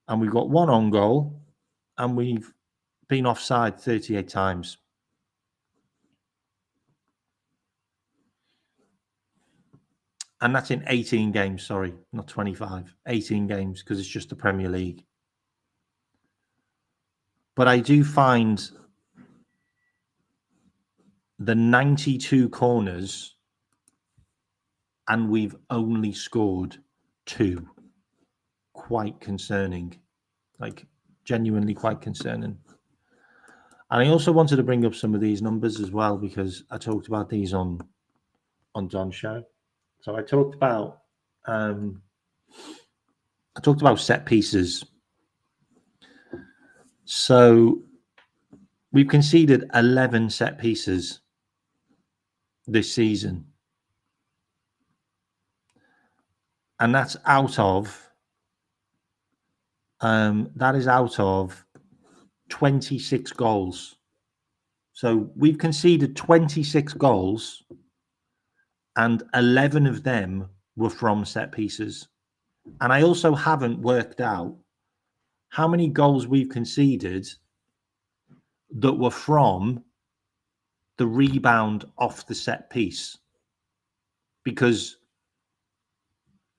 And we've got 1 on goal and we've been offside 38 times. And that's in 18 games, sorry, not 25, 18 games, because it's just the Premier League. But I do find the 92 corners and we've only scored 2 quite concerning, like genuinely quite concerning. And I also wanted to bring up some of these numbers as well, because I talked about these on Don's show. So I talked about set pieces. So we've conceded 11 set pieces this season. And that's out of 26 goals. So we've conceded 26 goals and 11 of them were from set pieces. And I also haven't worked out how many goals we've conceded that were from the rebound off the set piece, because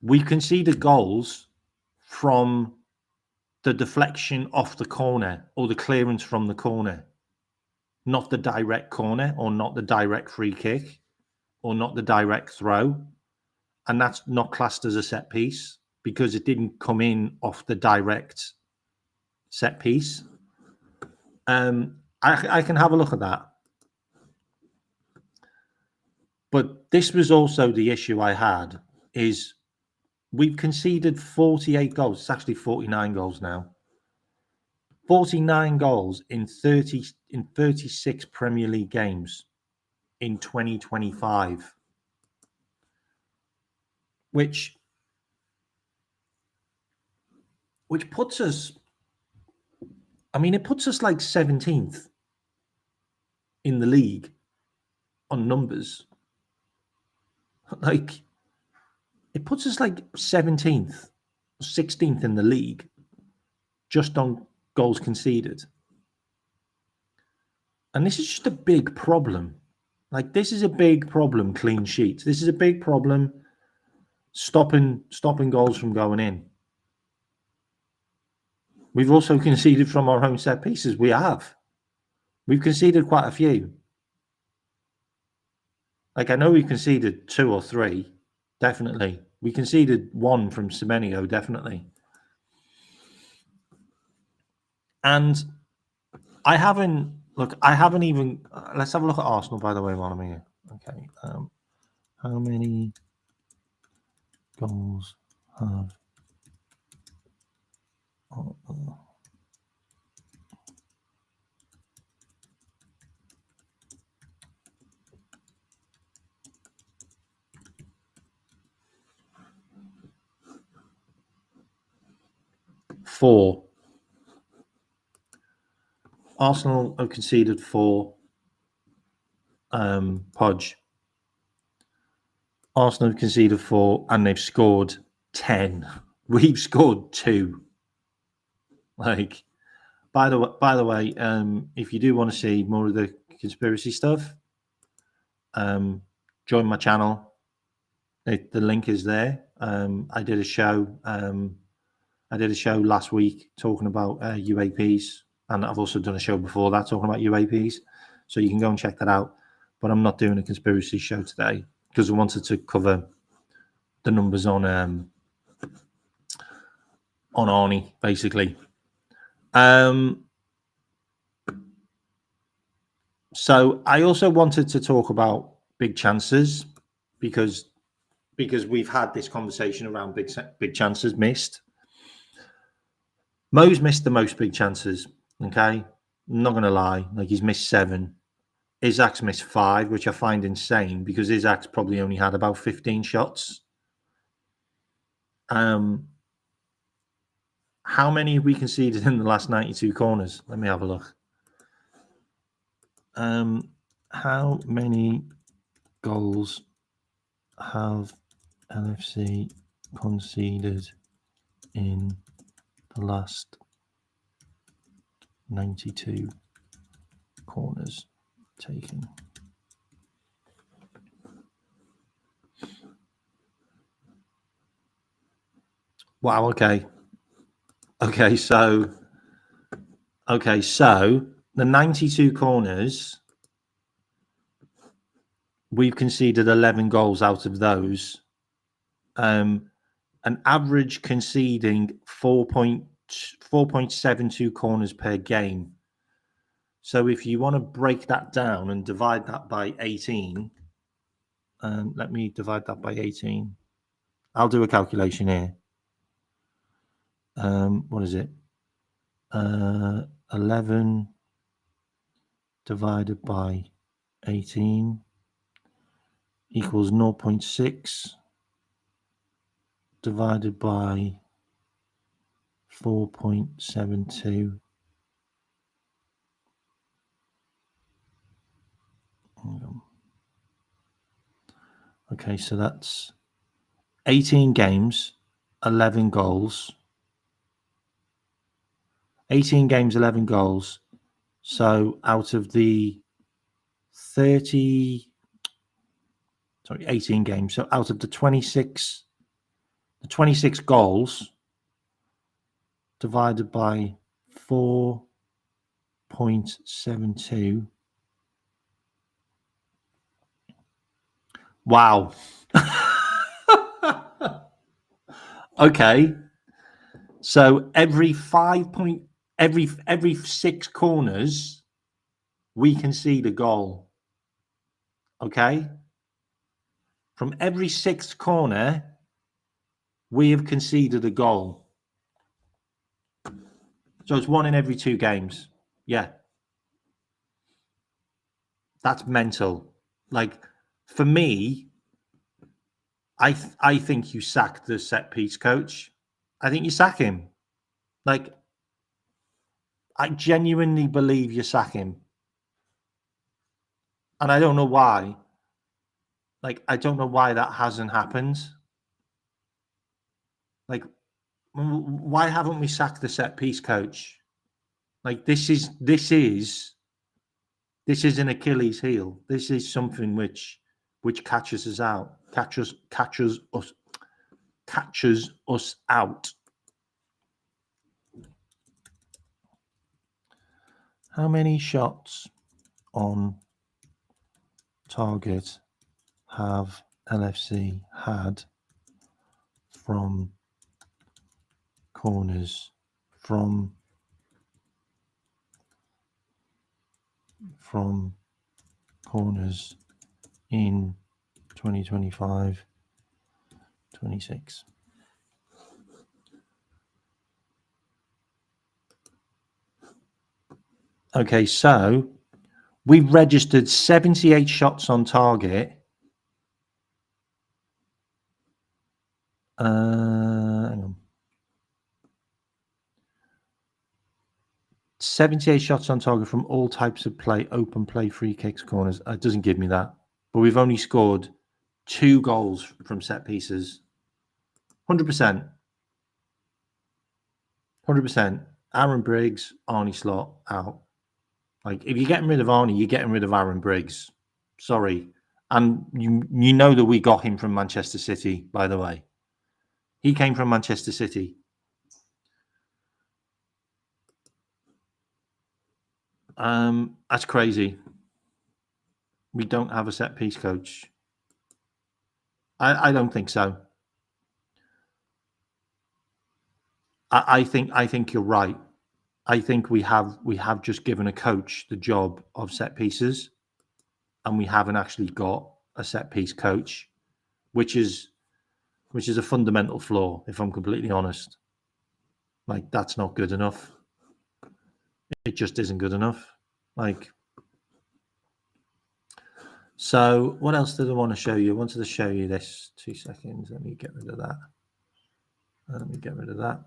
we conceded goals from the deflection off the corner or the clearance from the corner, not the direct corner or not the direct free kick or not the direct throw. And that's not classed as a set piece because it didn't come in off the direct set piece. I can have a look at that. But this was also the issue I had, is we've conceded 48 goals. It's actually 49 goals now. 49 goals in 36 Premier League games in 2025, which puts us, I mean, it puts us like 17th in the league on numbers. Like, it puts us like 17th, 16th in the league just on goals conceded. And this is just a big problem. Like, this is a big problem, clean sheets. This is a big problem, stopping goals from going in. We've also conceded from our own set pieces. We've conceded quite a few. Like, I know we conceded 2 or 3, definitely. We conceded 1 from Semenyo, definitely. And I haven't even, let's have a look at Arsenal, by the way, while I'm here. Okay. How many goals have... 4. Arsenal have conceded 4. Podge. Arsenal have conceded 4 and they've scored 10. We've scored 2. Like, by the way, if you do want to see more of the conspiracy stuff, join my channel. The link is there. I did a show. I did a show last week talking about UAPs, and I've also done a show before that talking about UAPs. So you can go and check that out. But I'm not doing a conspiracy show today because I wanted to cover the numbers on Arnie, basically. So I also wanted to talk about big chances because we've had this conversation around big chances missed. Mo's missed the most big chances. Okay, I'm not going to lie. Like, he's missed 7. Isaac's missed 5, which I find insane because Isaac's probably only had about 15 shots. How many have we conceded in the last 92 corners? Let me have a look. How many goals have LFC conceded in the last 92 corners taken? Wow, okay, so the 92 corners, we've conceded 11 goals out of those. An average conceding 4.72 corners per game. So if you want to break that down and divide that by 18, let me divide that by 18. I'll do a calculation here. What is it? 11 divided by 18 equals 0.6 divided by 4.72. Okay, so that's 18 games, 11 goals. 18 games, 11 goals. So out of the 18 games. So out of the 26 goals divided by 4.72. Wow. Okay. So every 6 corners, we concede a goal. Okay. From every 6th corner, we have conceded a goal. So it's 1 in every 2 games. Yeah. That's mental. Like, for me, I think you sack the set piece coach. I think you sack him. Like, I genuinely believe you sack him. And I don't know why. Like, I don't know why that hasn't happened. Like, why haven't we sacked the set piece coach? Like, this is an Achilles heel. This is something which catches us out. Catches us out. How many shots on target have LFC had from corners from corners in 2025-26? Okay, so we've registered 78 shots on target. Hang on. 78 shots on target from all types of play, open play, free kicks, corners. It doesn't give me that. But we've only scored 2 goals from set pieces. 100%. 100%. Aaron Briggs, Arnie Slot, out. Like, if you're getting rid of Arnie, you're getting rid of Aaron Briggs. Sorry. And you know that we got him from Manchester City, by the way. He came from Manchester City. That's crazy. We don't have a set piece coach. I don't think so. I think you're right. I think we have just given a coach the job of set pieces, and we haven't actually got a set piece coach, which is a fundamental flaw, if I'm completely honest. Like, that's not good enough. It just isn't good enough. Like, so what else did I want to show you? I wanted to show you this. 2 seconds. Let me get rid of that. Let me get rid of that.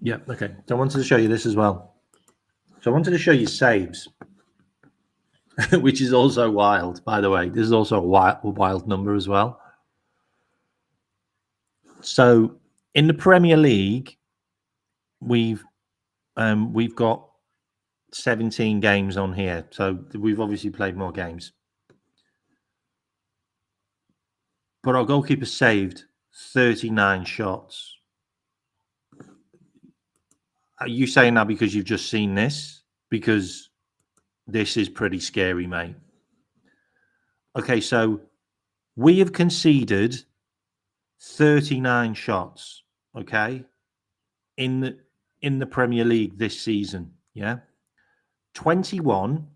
Yeah, okay. So I wanted to show you this as well. So I wanted to show you saves, which is also wild, by the way. This is also a wild number as well. So in the Premier League, we've got 17 games on here. So we've obviously played more games. But our goalkeeper saved 39 shots. Are you saying that because you've just seen this? Because this is pretty scary, mate. Okay, so we have conceded 39 shots, okay, in the Premier League this season, yeah? 21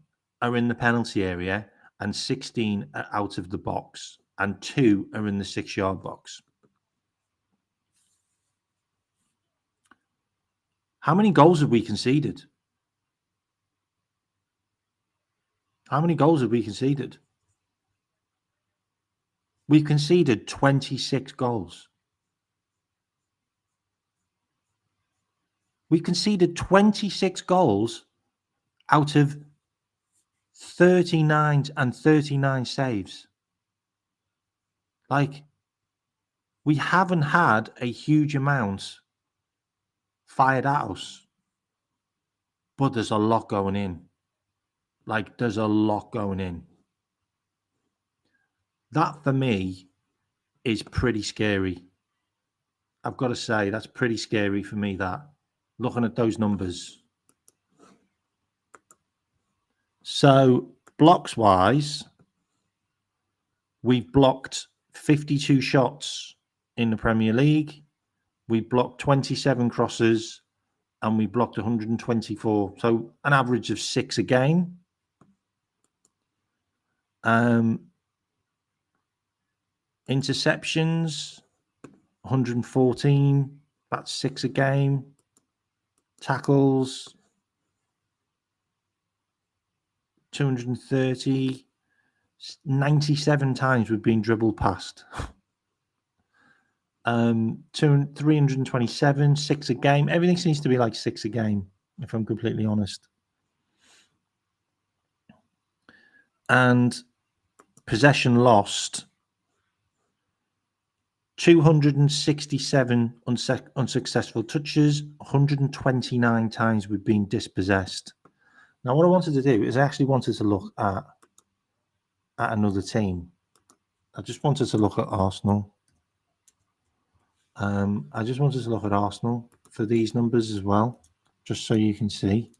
are in the penalty area and 16 are out of the box and 2 are in the 6-yard box. How many goals have we conceded? How many goals have we conceded? We've conceded 26 goals. We conceded 26 goals out of 39 and 39 saves. Like, we haven't had a huge amount fired at us, but there's a lot going in. Like, there's a lot going in. That, for me, is pretty scary. I've got to say, that's pretty scary for me, that. Looking at those numbers. So, blocks-wise, we've blocked 52 shots in the Premier League. We blocked 27 crosses and we blocked 124. So an average of 6 a game. Interceptions, 114. That's 6 a game. Tackles, 230. 97 times we've been dribbled past. 327, 6 a game. Everything seems to be like 6 a game, if I'm completely honest. And possession lost, 267 unsuccessful touches, 129 times we've been dispossessed. Now, what I wanted to do is I actually wanted to look at another team. I just wanted to look at Arsenal. I just wanted to look at Arsenal for these numbers as well, just so you can see.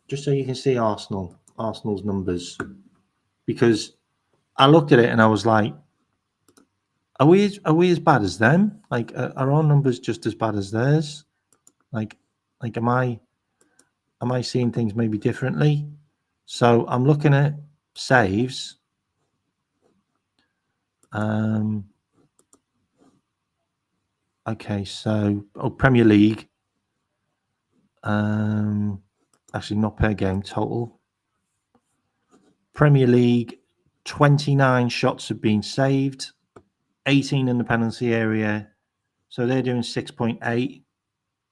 Just so you can see Arsenal's numbers. Because I looked at it and I was like, are we as bad as them? Like, are our numbers just as bad as theirs? Like am I seeing things maybe differently? So I'm looking at saves. Okay, so Premier League. Actually, not per game, total. Premier League, 29 shots have been saved, 18 in the penalty area. So they're doing 6.8.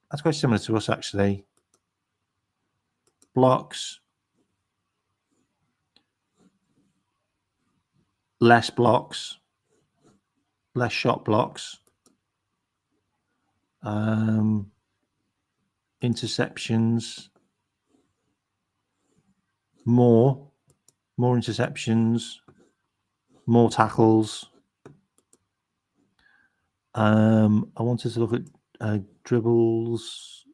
That's quite similar to us, actually. Blocks, less blocks, less shot blocks. Interceptions, more interceptions, more tackles. I wanted to look at dribbles.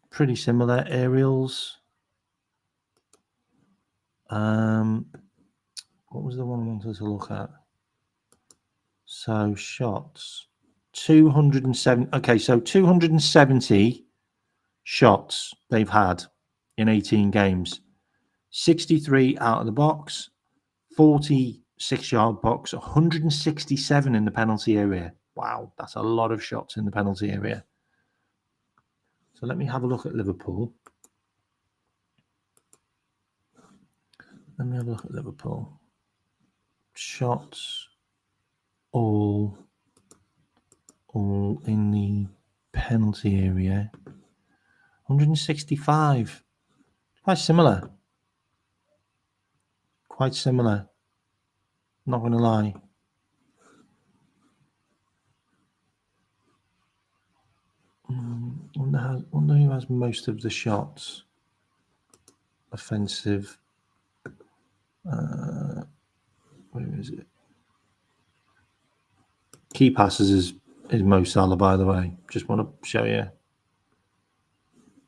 Pretty similar. Aerials. What was the one I wanted to look at? So shots, 207. Okay, so 270 shots they've had in 18 games. 63 out of the box, 46-yard box, 167 in the penalty area. Wow, that's a lot of shots in the penalty area. So let me have a look at Liverpool. Shots all in the penalty area. 165. Quite similar. Not going to lie. Wonder who has most of the shots. Offensive. Where is it? Key passes is Mo Salah, by the way. Just want to show you.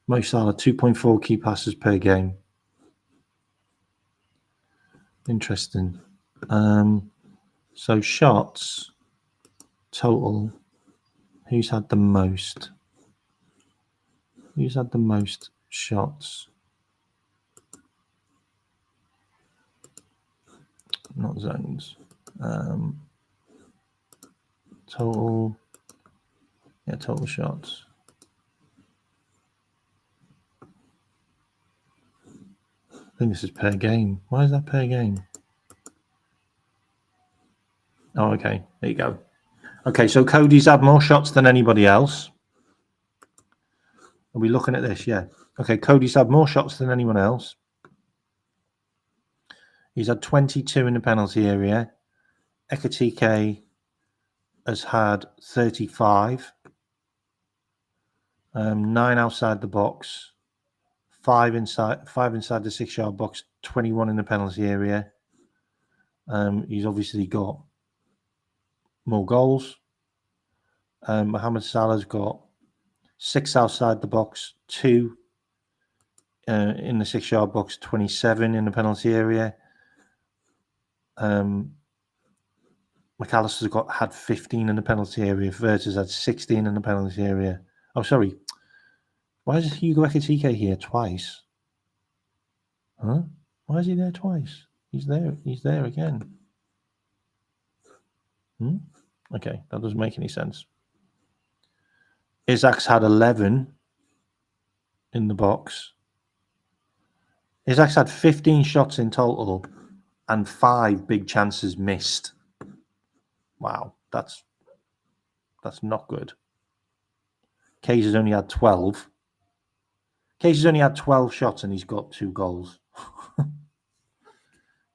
Mo Salah, 2.4 key passes per game. Interesting. So shots total. Who's had the most? Who's had the most shots? Not zones. Total. Yeah, total shots. I think this is per game. Why is that per game? Oh, okay. There you go. Okay, so Cody's had more shots than anybody else. Are we looking at this? Yeah. Okay, Cody's had more shots than anyone else. He's had 22 in the penalty area. Ekatike has had 35. 9 outside the box. 5 inside the 6-yard box. 21 in the penalty area. He's obviously got more goals. Mohamed Salah's got 6 outside the box, 2 in the 6-yard box, 27 in the penalty area. McAllister's had 15 in the penalty area. Verters had 16 in the penalty area. Oh, sorry. Why is Hugo Ekatike here twice? Huh? Why is he there twice? He's there again. Okay, that doesn't make any sense. Isaac's had 11 in the box. Isaac's had 15 shots in total and 5 big chances missed. Wow, that's not good. Case has only had 12. Case has only had 12 shots and he's got 2 goals.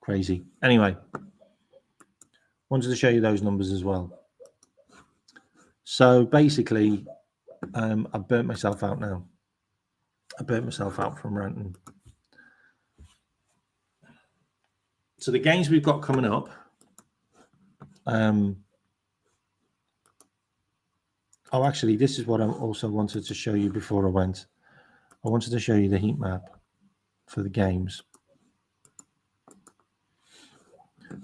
Crazy. Anyway, wanted to show you those numbers as well. So basically, I've burnt myself out now. I burnt myself out from ranting. So the games we've got coming up. Actually, this is what I also wanted to show you before I went. I wanted to show you the heat map for the games.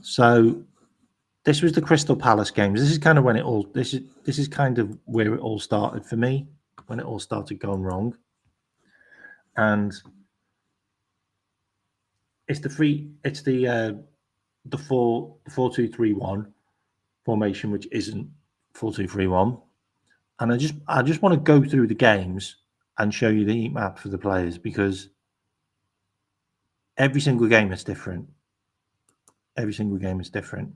So this was the Crystal Palace games. This is kind of when it all. This is kind of where it all started for me. When it all started going wrong. And it's the 4-2-3-1 formation, which isn't 4-2-3-1. And I just want to go through the games and show you the heat map for the players, because every single game is different. Every single game is different.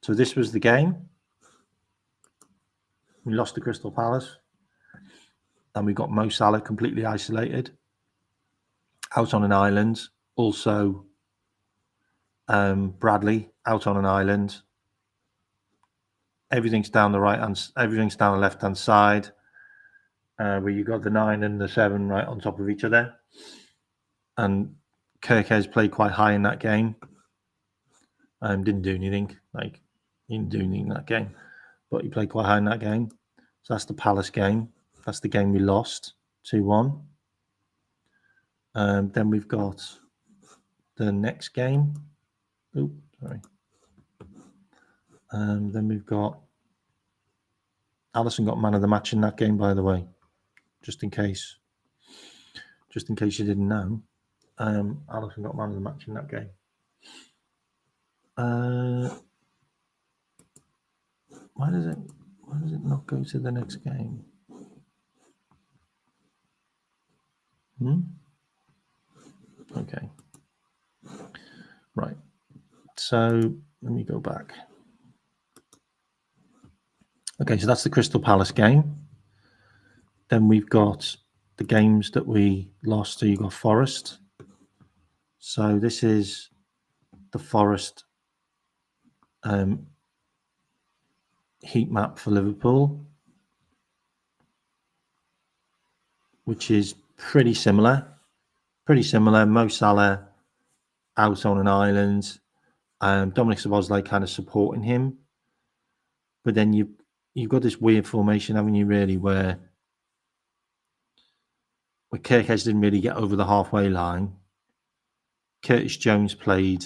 So this was the game. We lost to Crystal Palace. And we got Mo Salah completely isolated, out on an island. Also, Bradley out on an island. Everything's down the everything's down the left-hand side, where you got the 9 and the 7 right on top of each other. And Kirkez played quite high in that game. Didn't do anything. He didn't do anything in that game, but he played quite high in that game. So that's the Palace game. That's the game we lost 2-1. Then we've got the next game. Sorry. Then we've got Alisson got man of the match in that game, by the way, just in case you didn't know. Alisson got man of the match in that game. Why does it not go to the next game? Okay. Right. So let me go back. Okay, so that's the Crystal Palace game. Then we've got the games that we lost. So you got Forest. So this is the Forest heat map for Liverpool, which is pretty similar. Mo Salah out on an island. Dominic Szoboszlai kind of supporting him. But then you've got this weird formation, haven't you, really, where Kirkez didn't really get over the halfway line. Curtis Jones played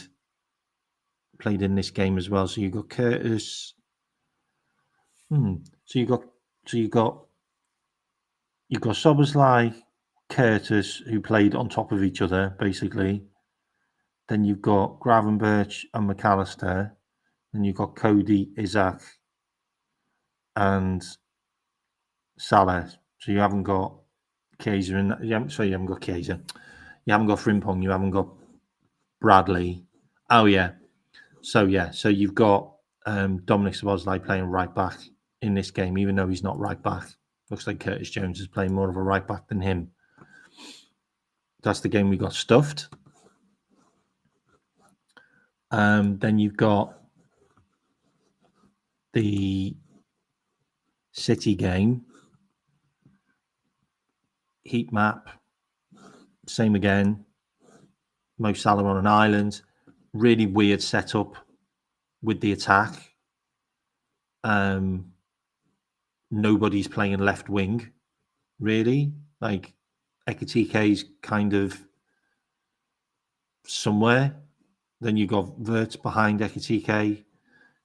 in this game as well. So you got Curtis. So you got Szoboszlai, Curtis, who played on top of each other, basically. Then you've got Gravenberch and McAllister. Then you've got Cody, Isaac, and Salah. So you haven't got Kaiser in that. You haven't got Kaiser. You haven't got Frimpong. You haven't got Bradley. Oh yeah. So you've got Dominic Szoboszlai playing right back in this game, even though he's not right back. Looks like Curtis Jones is playing more of a right back than him. That's the game we got stuffed. Then you've got the City game. Heat map. Same again. Mo Salah on an island. Really weird setup with the attack. Nobody's playing left wing, really. Like Ekitike's kind of somewhere. Then you got Vert behind Ekitike.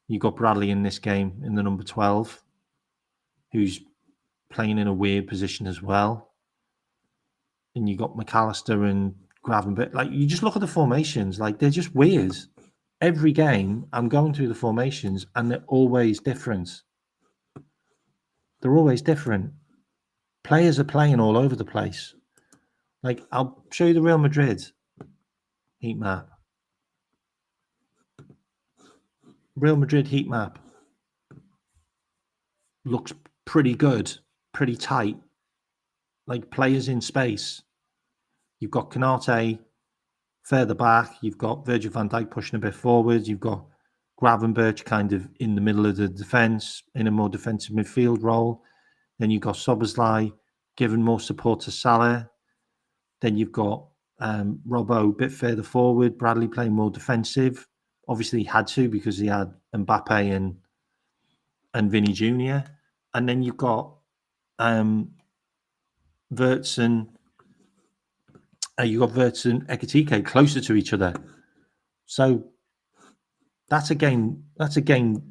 You got Bradley in this game in the number 12, who's playing in a weird position as well. And you got McAllister and Gravenberch. Like, you just look at the formations, like they're just weird. Every game, I'm going through the formations, and they're always different. They're always different. Players are playing all over the place. Like, I'll show you the Real Madrid heat map. Real Madrid heat map looks pretty good, pretty tight. Like, players in space. You've got Konate further back. You've got Virgil van Dijk pushing a bit forward. You've got Gravenberch kind of in the middle of the defence in a more defensive midfield role. Then you've got Szoboszlai giving more support to Salah. Then you've got Robbo a bit further forward. Bradley playing more defensive. Obviously, he had to because he had Mbappe and Vinny Jr. And then you've got Wirtz and Ekitike closer to each other. So that's a game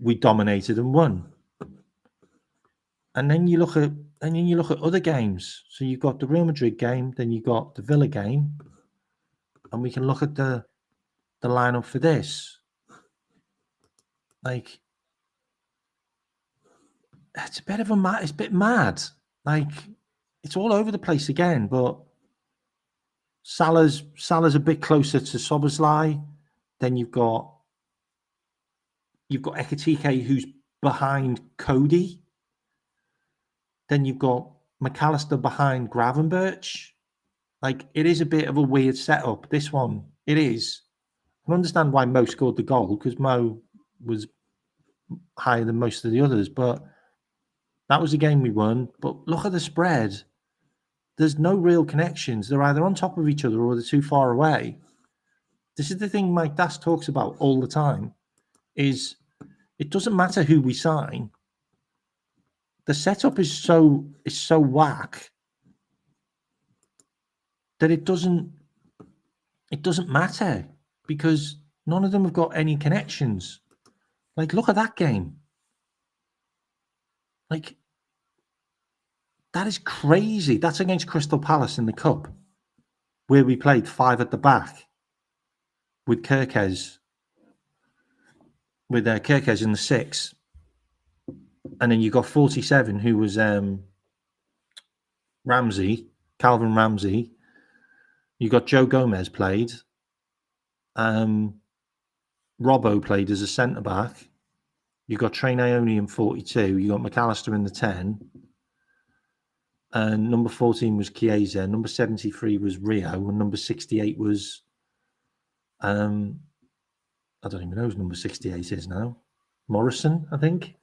we dominated and won. And then you look at other games. So you've got the Real Madrid game, then you got the Villa game, and we can look at the lineup for this. Like, it's a bit of it's a bit mad. Like, it's all over the place again, but Salah's a bit closer to Szoboszlai. Then you've got Ekitike, who's behind Cody. Then you've got McAllister behind Gravenberch. Like, it is a bit of a weird setup, this one. It is. I understand why Mo scored the goal, because Mo was higher than most of the others, but that was a game we won. But look at the spread. There's no real connections. They're either on top of each other or they're too far away. This is the thing Mike Das talks about all the time, is it doesn't matter who we sign. The setup is so whack that it doesn't matter, because none of them have got any connections. Like, look at that game. Like, that is crazy. That's against Crystal Palace in the Cup, where we played 5 at the back with Kirkes, Kirkes in the 6. And then you got 47, who was Calvin Ramsey. You got Joe Gomez played. Robbo played as a centre-back. You got Trey Naoni in 42. You got McAllister in the 10. And number 14 was Chiesa. Number 73 was Rio. And number 68 was... I don't even know who number 68 is now. Morrison, I think.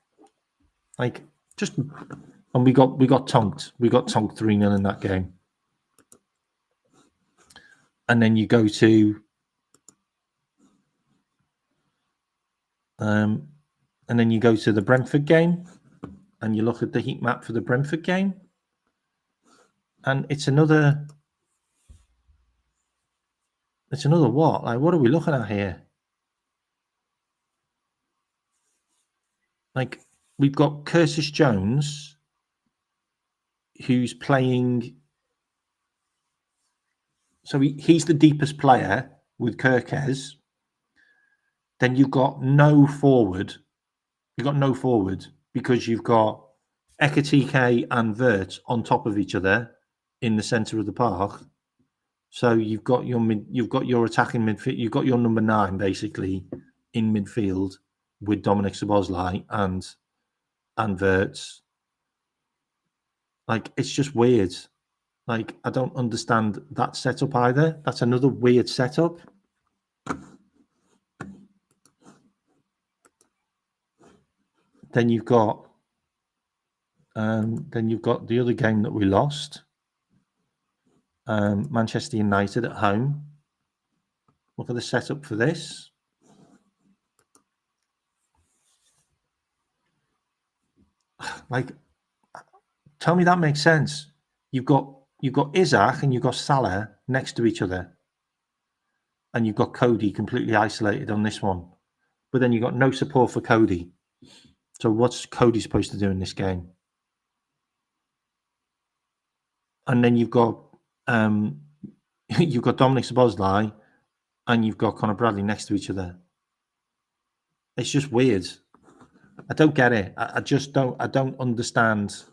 Like, just... And we got tonked. We got tonked 3-0 in that game. And then you go to... and then you go to the Brentford game, and you look at the heat map for the Brentford game, and it's another what? Like, what are we looking at here? Like, we've got Curtis Jones, who's playing. So he's the deepest player with Kirkes. Then you've got no forward. You've got no forward because you've got Ekitike and Vert on top of each other in the centre of the park. So you've got your attacking midfield. You've got your number 9 basically in midfield with Dominic Szoboszlai and Wirtz. Like, it's just weird. Like, I don't understand that setup either. That's another weird setup. Then you've got the other game that we lost. Manchester United at home. Look at the setup for this. Like, tell me that makes sense. You've got Isaac and you've got Salah next to each other, and you've got Cody completely isolated on this one. But then you've got no support for Cody. So what's Cody supposed to do in this game? And then you've got Dominic Szoboszlai and you've got Conor Bradley next to each other. It's just weird. I don't get it. I just don't. I don't understand.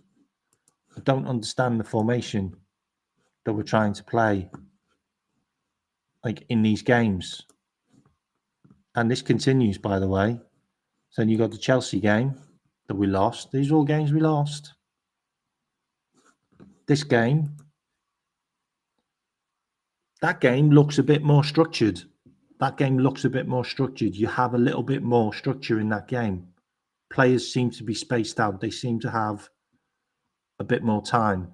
I don't understand the formation that we're trying to play, like, in these games. And this continues, by the way. So then you got the Chelsea game that we lost. These are all games we lost. This game, that game looks a bit more structured. You have a little bit more structure in that game. Players seem to be spaced out. They seem to have a bit more time,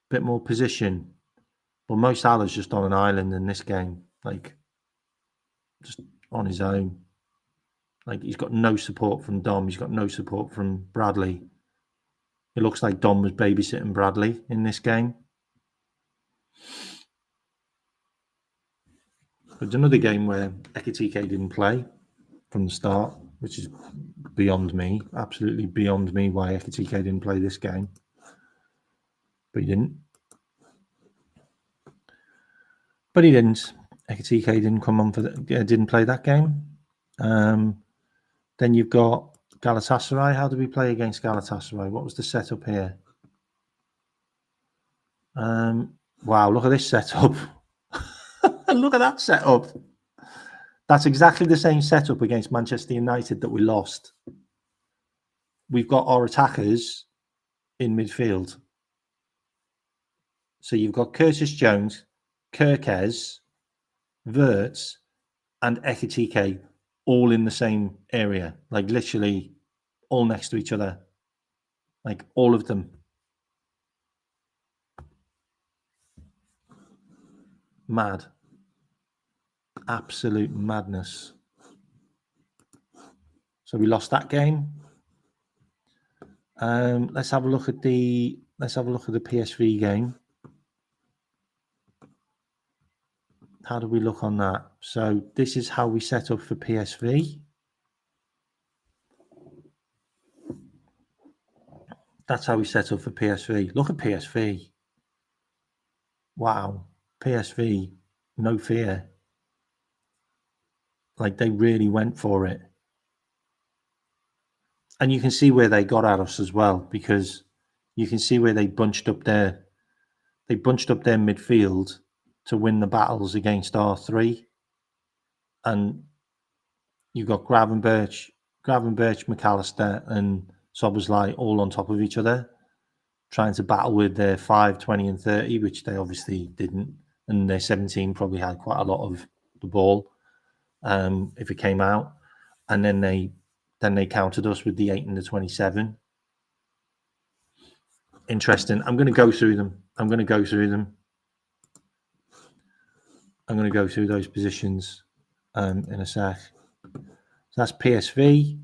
a bit more position. But Mo Salah's just on an island in this game, like, just on his own. Like, he's got no support from Dom. He's got no support from Bradley. It looks like Dom was babysitting Bradley in this game. There's another game where Ekitike didn't play from the start, which is beyond me, absolutely beyond me why Ekitike didn't play this game. But he didn't. Ekitike didn't come on didn't play that game. Then you've got Galatasaray. How did we play against Galatasaray? What was the setup here? Wow, look at this setup. Look at that setup. That's exactly the same setup against Manchester United that we lost. We've got our attackers in midfield. So you've got Curtis Jones, Kirkez, Wirtz, and Ekitike all in the same area, like literally all next to each other, like all of them. Mad. Absolute madness. So we lost that game. Let's have a look at the PSV game. How do we look on that? So this is how we set up for PSV. That's how we set up for PSV. Look at PSV. Wow. PSV, no fear. Like they really went for it. And you can see where they got at us as well, because you can see where they bunched up their midfield to win the battles against R3. And you got Gravenberch, McAllister, and Szoboszlai all on top of each other, trying to battle with their 5, 20, and 30, which they obviously didn't. And their 17 probably had quite a lot of the ball if it came out. And then they countered us with the 8 and the 27. Interesting. I'm going to go through them. I'm going to go through those positions in a sec. So that's PSV.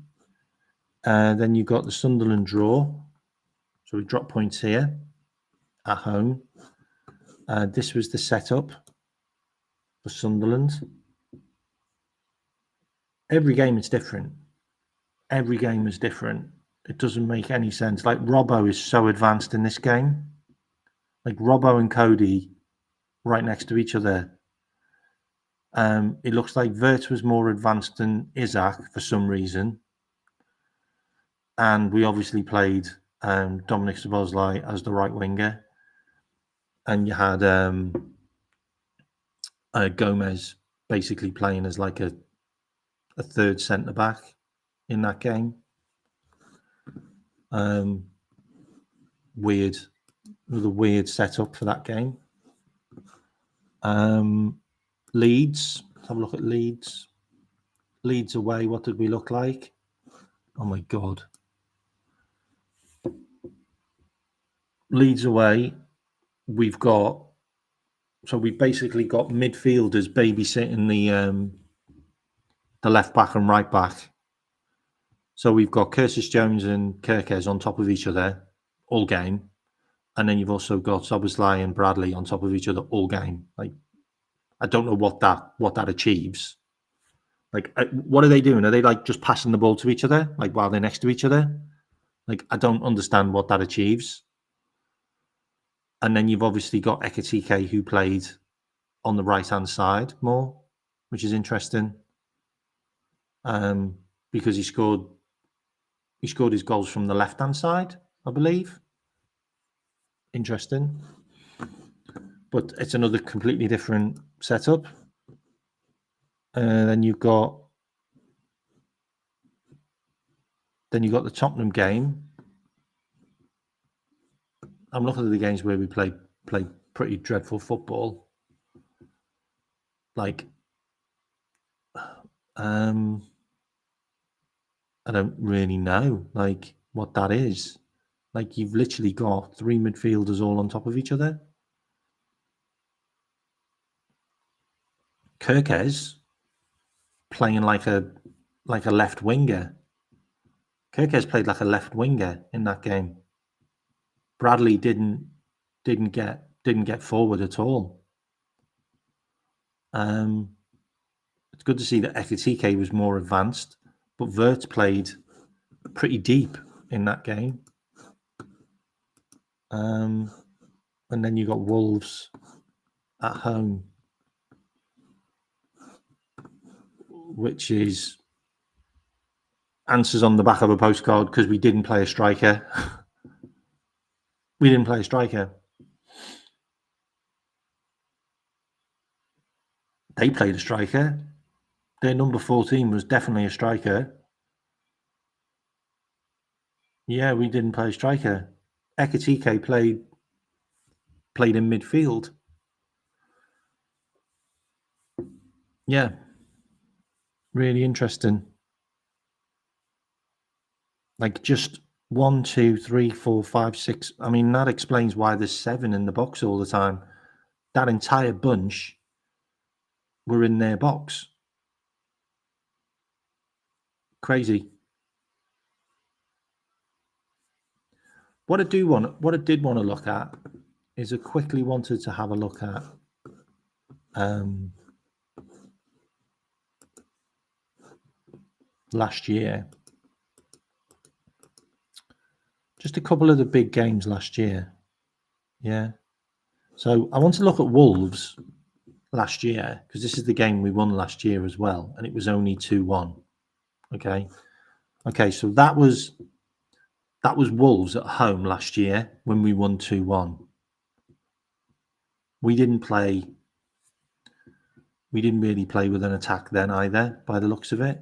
Then you've got the Sunderland draw. So we drop points here at home. This was the setup for Sunderland. Every game is different. Every game is different. It doesn't make any sense. Like Robbo is so advanced in this game. Like Robbo and Cody right next to each other. It looks like Wirtz was more advanced than Isaac for some reason. And we obviously played Dominic Szoboszlai as the right winger. And you had Gomez basically playing as like a third centre back in that game. Weird. Another weird setup for that game. Leeds. Let's have a look at Leeds. Leeds away. What did we look like? Oh my God. Leeds away. We've basically got midfielders babysitting the left back and right back. So we've got Curtis Jones and Kirkez on top of each other all game. And then you've also got Szoboszlai and Bradley on top of each other all game. Like, I don't know what that achieves. Like, what are they doing? Are they like just passing the ball to each other, like while they're next to each other? Like, I don't understand what that achieves. And then you've obviously got Ekitike, who played on the right-hand side more, which is interesting. Because he scored his goals from the left-hand side, I believe. Interesting. But it's another completely different setup. Then you've got the Tottenham game. I'm looking at the games where we play pretty dreadful football. Like, I don't really know like what that is. Like, you've literally got 3 midfielders all on top of each other. Kirkez playing like a left winger. Kirkez played like a left winger in that game. Bradley didn't get forward at all. It's good to see that Ekitike was more advanced, but Wirtz played pretty deep in that game. And then you got Wolves at home, which is answers on the back of a postcard because we didn't play a striker. We didn't play a striker. They played a striker. Their number 14 was definitely a striker. Yeah, we didn't play a striker. Ekitike played in midfield. Yeah, really interesting. Like just 1, 2, 3, 4, 5, 6. I mean, that explains why there's 7 in the box all the time. That entire bunch were in their box. Crazy. What I did want to look at is I quickly wanted to have a look at last year. Just a couple of the big games last year. Yeah. So I want to look at Wolves last year because this is the game we won last year as well, and it was only 2-1. Okay. Okay, so that was Wolves at home last year when we won 2-1. We didn't really play with an attack then either, by the looks of it.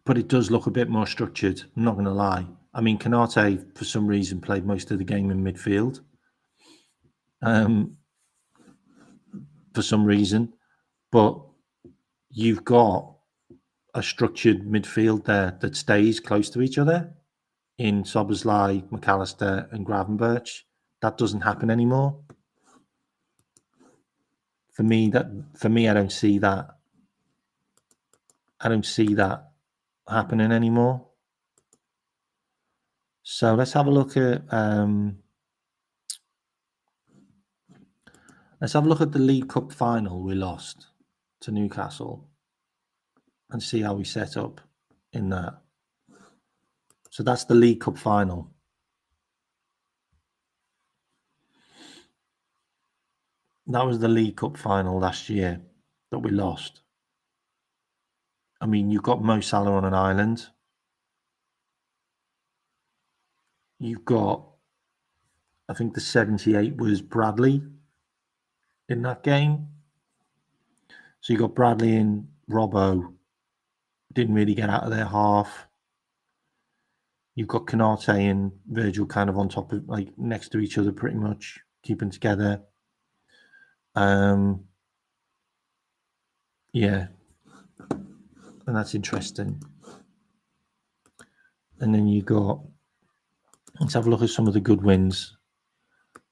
But it does look a bit more structured. I'm not going to lie. I mean, Canate, for some reason, played most of the game in midfield. For some reason. But you've got a structured midfield there that stays close to each other in Szoboszlai, McAllister, and Gravenberch. That doesn't happen anymore. For me, I don't see that. I don't see that happening anymore. So let's have a look at the League Cup final we lost to Newcastle and see how we set up in that. So that's the League Cup final. That was the League Cup final last year that we lost. I mean, you've got Mo Salah on an island. You've got, I think the 78 was Bradley in that game. So you got Bradley and Robbo, didn't really get out of their half. You've got Canate and Virgil kind of on top of, like, next to each other pretty much, keeping together. Yeah. And that's interesting. And then let's have a look at some of the good wins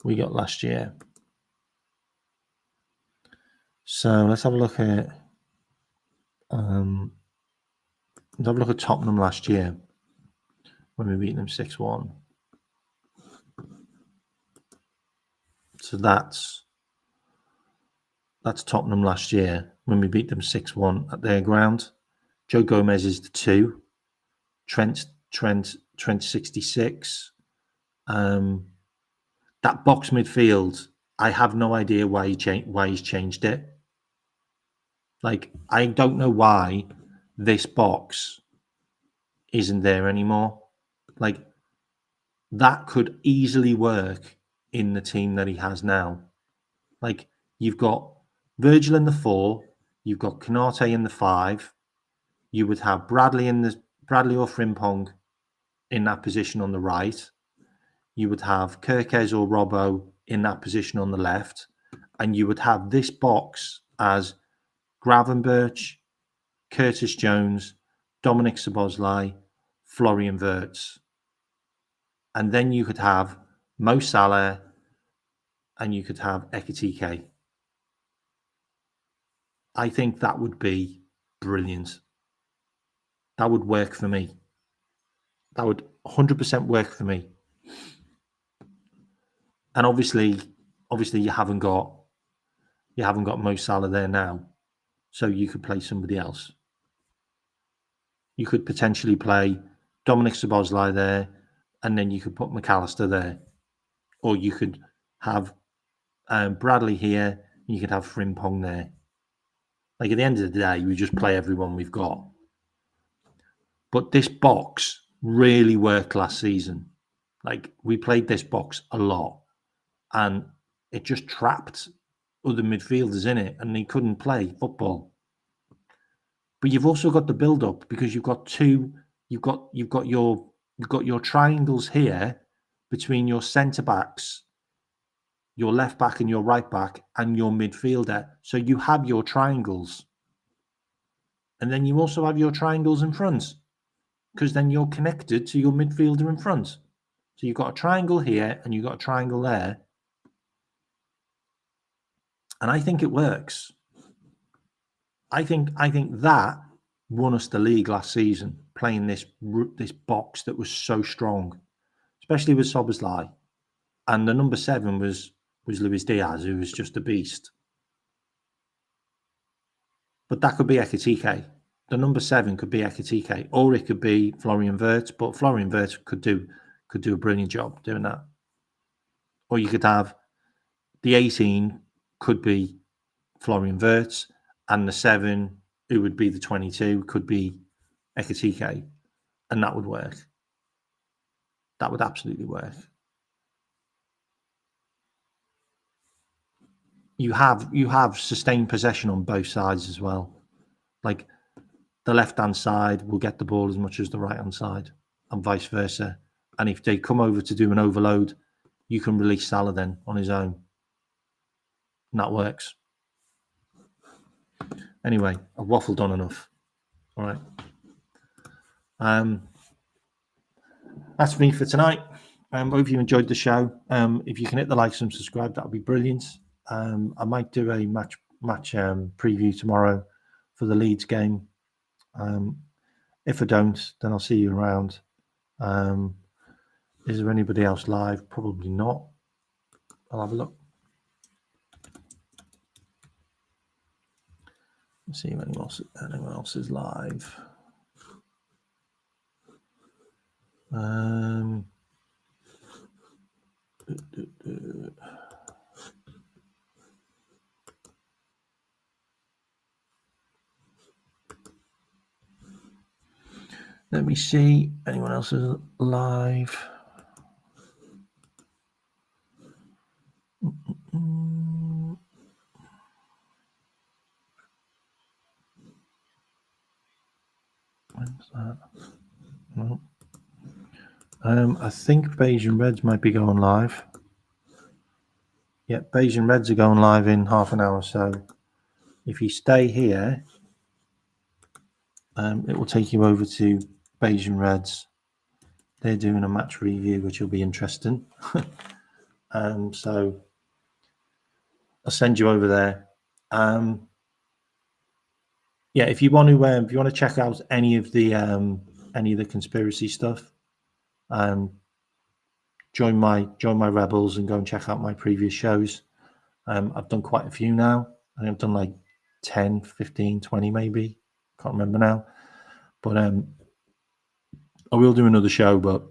we got last year. So let's have a look at Tottenham last year when we beat them 6-1. So that's Tottenham last year when we beat them 6-1 at their ground. Joe Gomez is the 2. Trent 66. That box midfield, I have no idea why he's changed it. Like, I don't know why this box isn't there anymore. Like, that could easily work in the team that he has now. Like, you've got Virgil in the 4, you've got Canate in the 5, you would have Bradley or Frimpong in that position on the right. You would have Kirkes or Robbo in that position on the left, and you would have this box as Gravenberch, Curtis Jones, Dominic Szoboszlai, Florian Wirtz. And then you could have Mo Salah and you could have Ekitike. I think that would be brilliant. That would work for me. That would 100% work for me. And obviously you haven't got Mo Salah there now, so you could play somebody else. You could potentially play Dominic Szoboszlai there, and then you could put McAllister there, or you could have Bradley here. You could have Frimpong there. Like at the end of the day, we just play everyone we've got. But this box really worked last season. Like we played this box a lot, and it just trapped other midfielders in it, and they couldn't play football. But you've also got the build up because you've got your triangles here between your centre backs, your left back and your right back, and your midfielder. So you have your triangles. And then you also have your triangles in front, because then you're connected to your midfielder in front. So you've got a triangle here and you've got a triangle there. And I think it works. I think that won us the league last season, playing this box that was so strong, especially with Szoboszlai. And the number 7 was Luis Diaz, who was just a beast. But that could be Ekitike. The number 7 could be Ekitike, or it could be Florian Wirtz. But Florian Wirtz could do a brilliant job doing that. Or you could have the 18 could be Florian Wirtz, and the 7, who would be the 22, could be Ekitike, and that would work. That would absolutely work. You have sustained possession on both sides as well. Like the left-hand side will get the ball as much as the right-hand side, and vice versa. And if they come over to do an overload, you can release Salah then on his own. And that works. Anyway, I've waffled on enough. All right. That's me for tonight. Hope you enjoyed the show. If you can hit the likes and subscribe, that would be brilliant. I might do a match preview tomorrow for the Leeds game. If I don't, then I'll see you around. Is there anybody else live? Probably not. I'll have a look. Let's see if anyone else is live. Let me see. Anyone else is live? When's that? No. I think Beige and Reds might be going live. Yeah, Beige and Reds are going live in half an hour. So if you stay here, it will take you over to Beige and Reds. They're doing a match review, which will be interesting. So I'll send you over there. Yeah, if you want to check out any of the conspiracy stuff, join my Rebels and go and check out my previous shows. I've done quite a few now. I think I've done like 10, 15, 20 maybe. Can't remember now. But I will do another show, but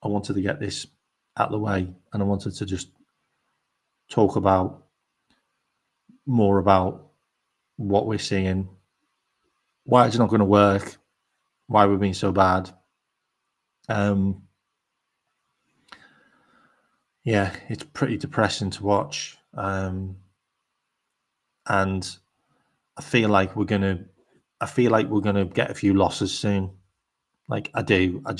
I wanted to get this out of the way, and I wanted to just talk more about what we're seeing, why it's not going to work, why we're being so bad. Yeah, it's pretty depressing to watch. And I feel like we're gonna get a few losses soon. Like I do. I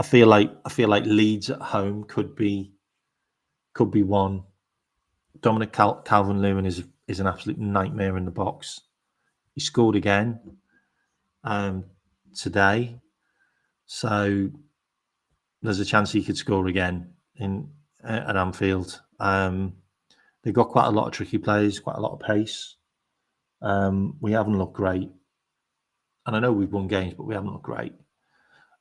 feel like Leeds at home could be one. Dominic Calvert-Lewin is an absolute nightmare in the box. He scored again today, so there's a chance he could score again at Anfield. They've got quite a lot of tricky players, quite a lot of pace. We haven't looked great, and I know we've won games, but we haven't looked great.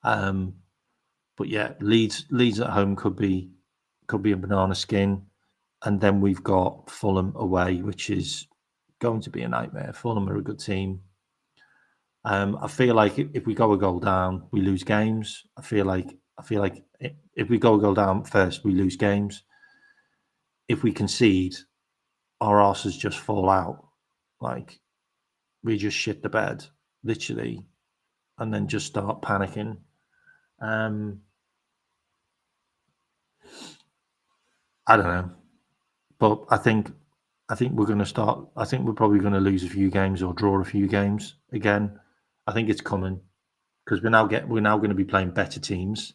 But yeah, Leeds at home could be a banana skin, and then we've got Fulham away, which is going to be a nightmare. Fulham are a good team. I feel like if we go a goal down, we lose games. I feel like if we go a goal down first, we lose games. If we concede, our asses just fall out. Like we just shit the bed, literally, and then just start panicking. I don't know, but I think we're going to start. I think we're probably going to lose a few games or draw a few games again. I think it's coming because we're now going to be playing better teams.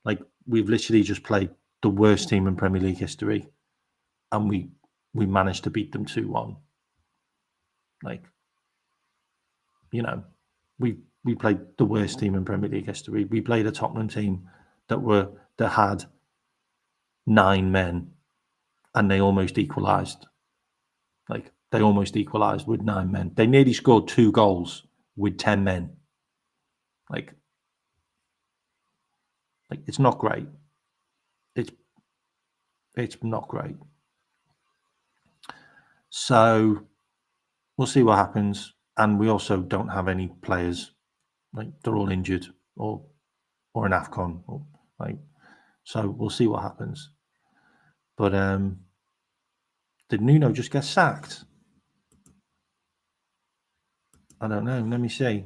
Like we've literally just played the worst team in Premier League history, and we managed to beat them 2-1. Like, you know, we played the worst team in Premier League history. We played a Tottenham team that had 9 men, and they almost equalised. Like they almost equalised with 9 men. They nearly scored 2 goals with 10 men. Like it's not great. It's not great. So we'll see what happens. And we also don't have any players. Like they're all injured or an AFCON. So we'll see what happens. But did Nuno just get sacked? I don't know. Let me see.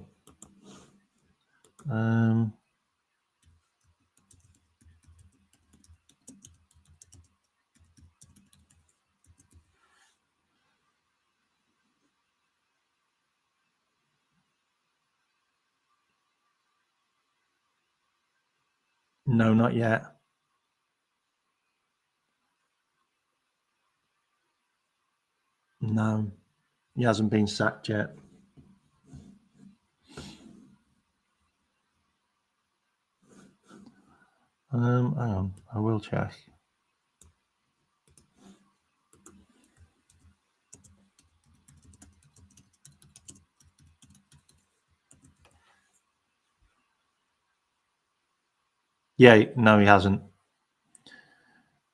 No, not yet. No, he hasn't been sacked yet. Hang on, I will check. Yeah, no, he hasn't.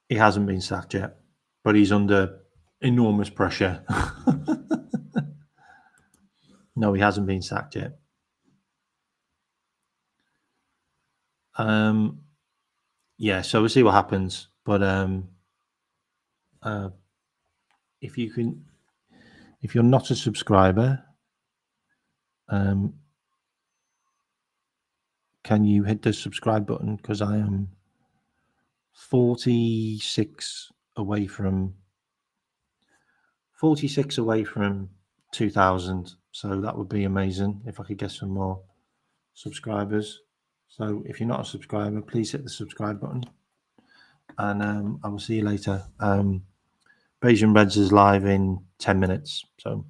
He hasn't been sacked yet, but he's under enormous pressure. No, he hasn't been sacked yet. Yeah, so we'll see what happens. But if you're not a subscriber, can you hit the subscribe button? Because I am 46 away from 2,000. So that would be amazing if I could get some more subscribers. So if you're not a subscriber, please hit the subscribe button. And I will see you later. Beijing Reds is live in 10 minutes. So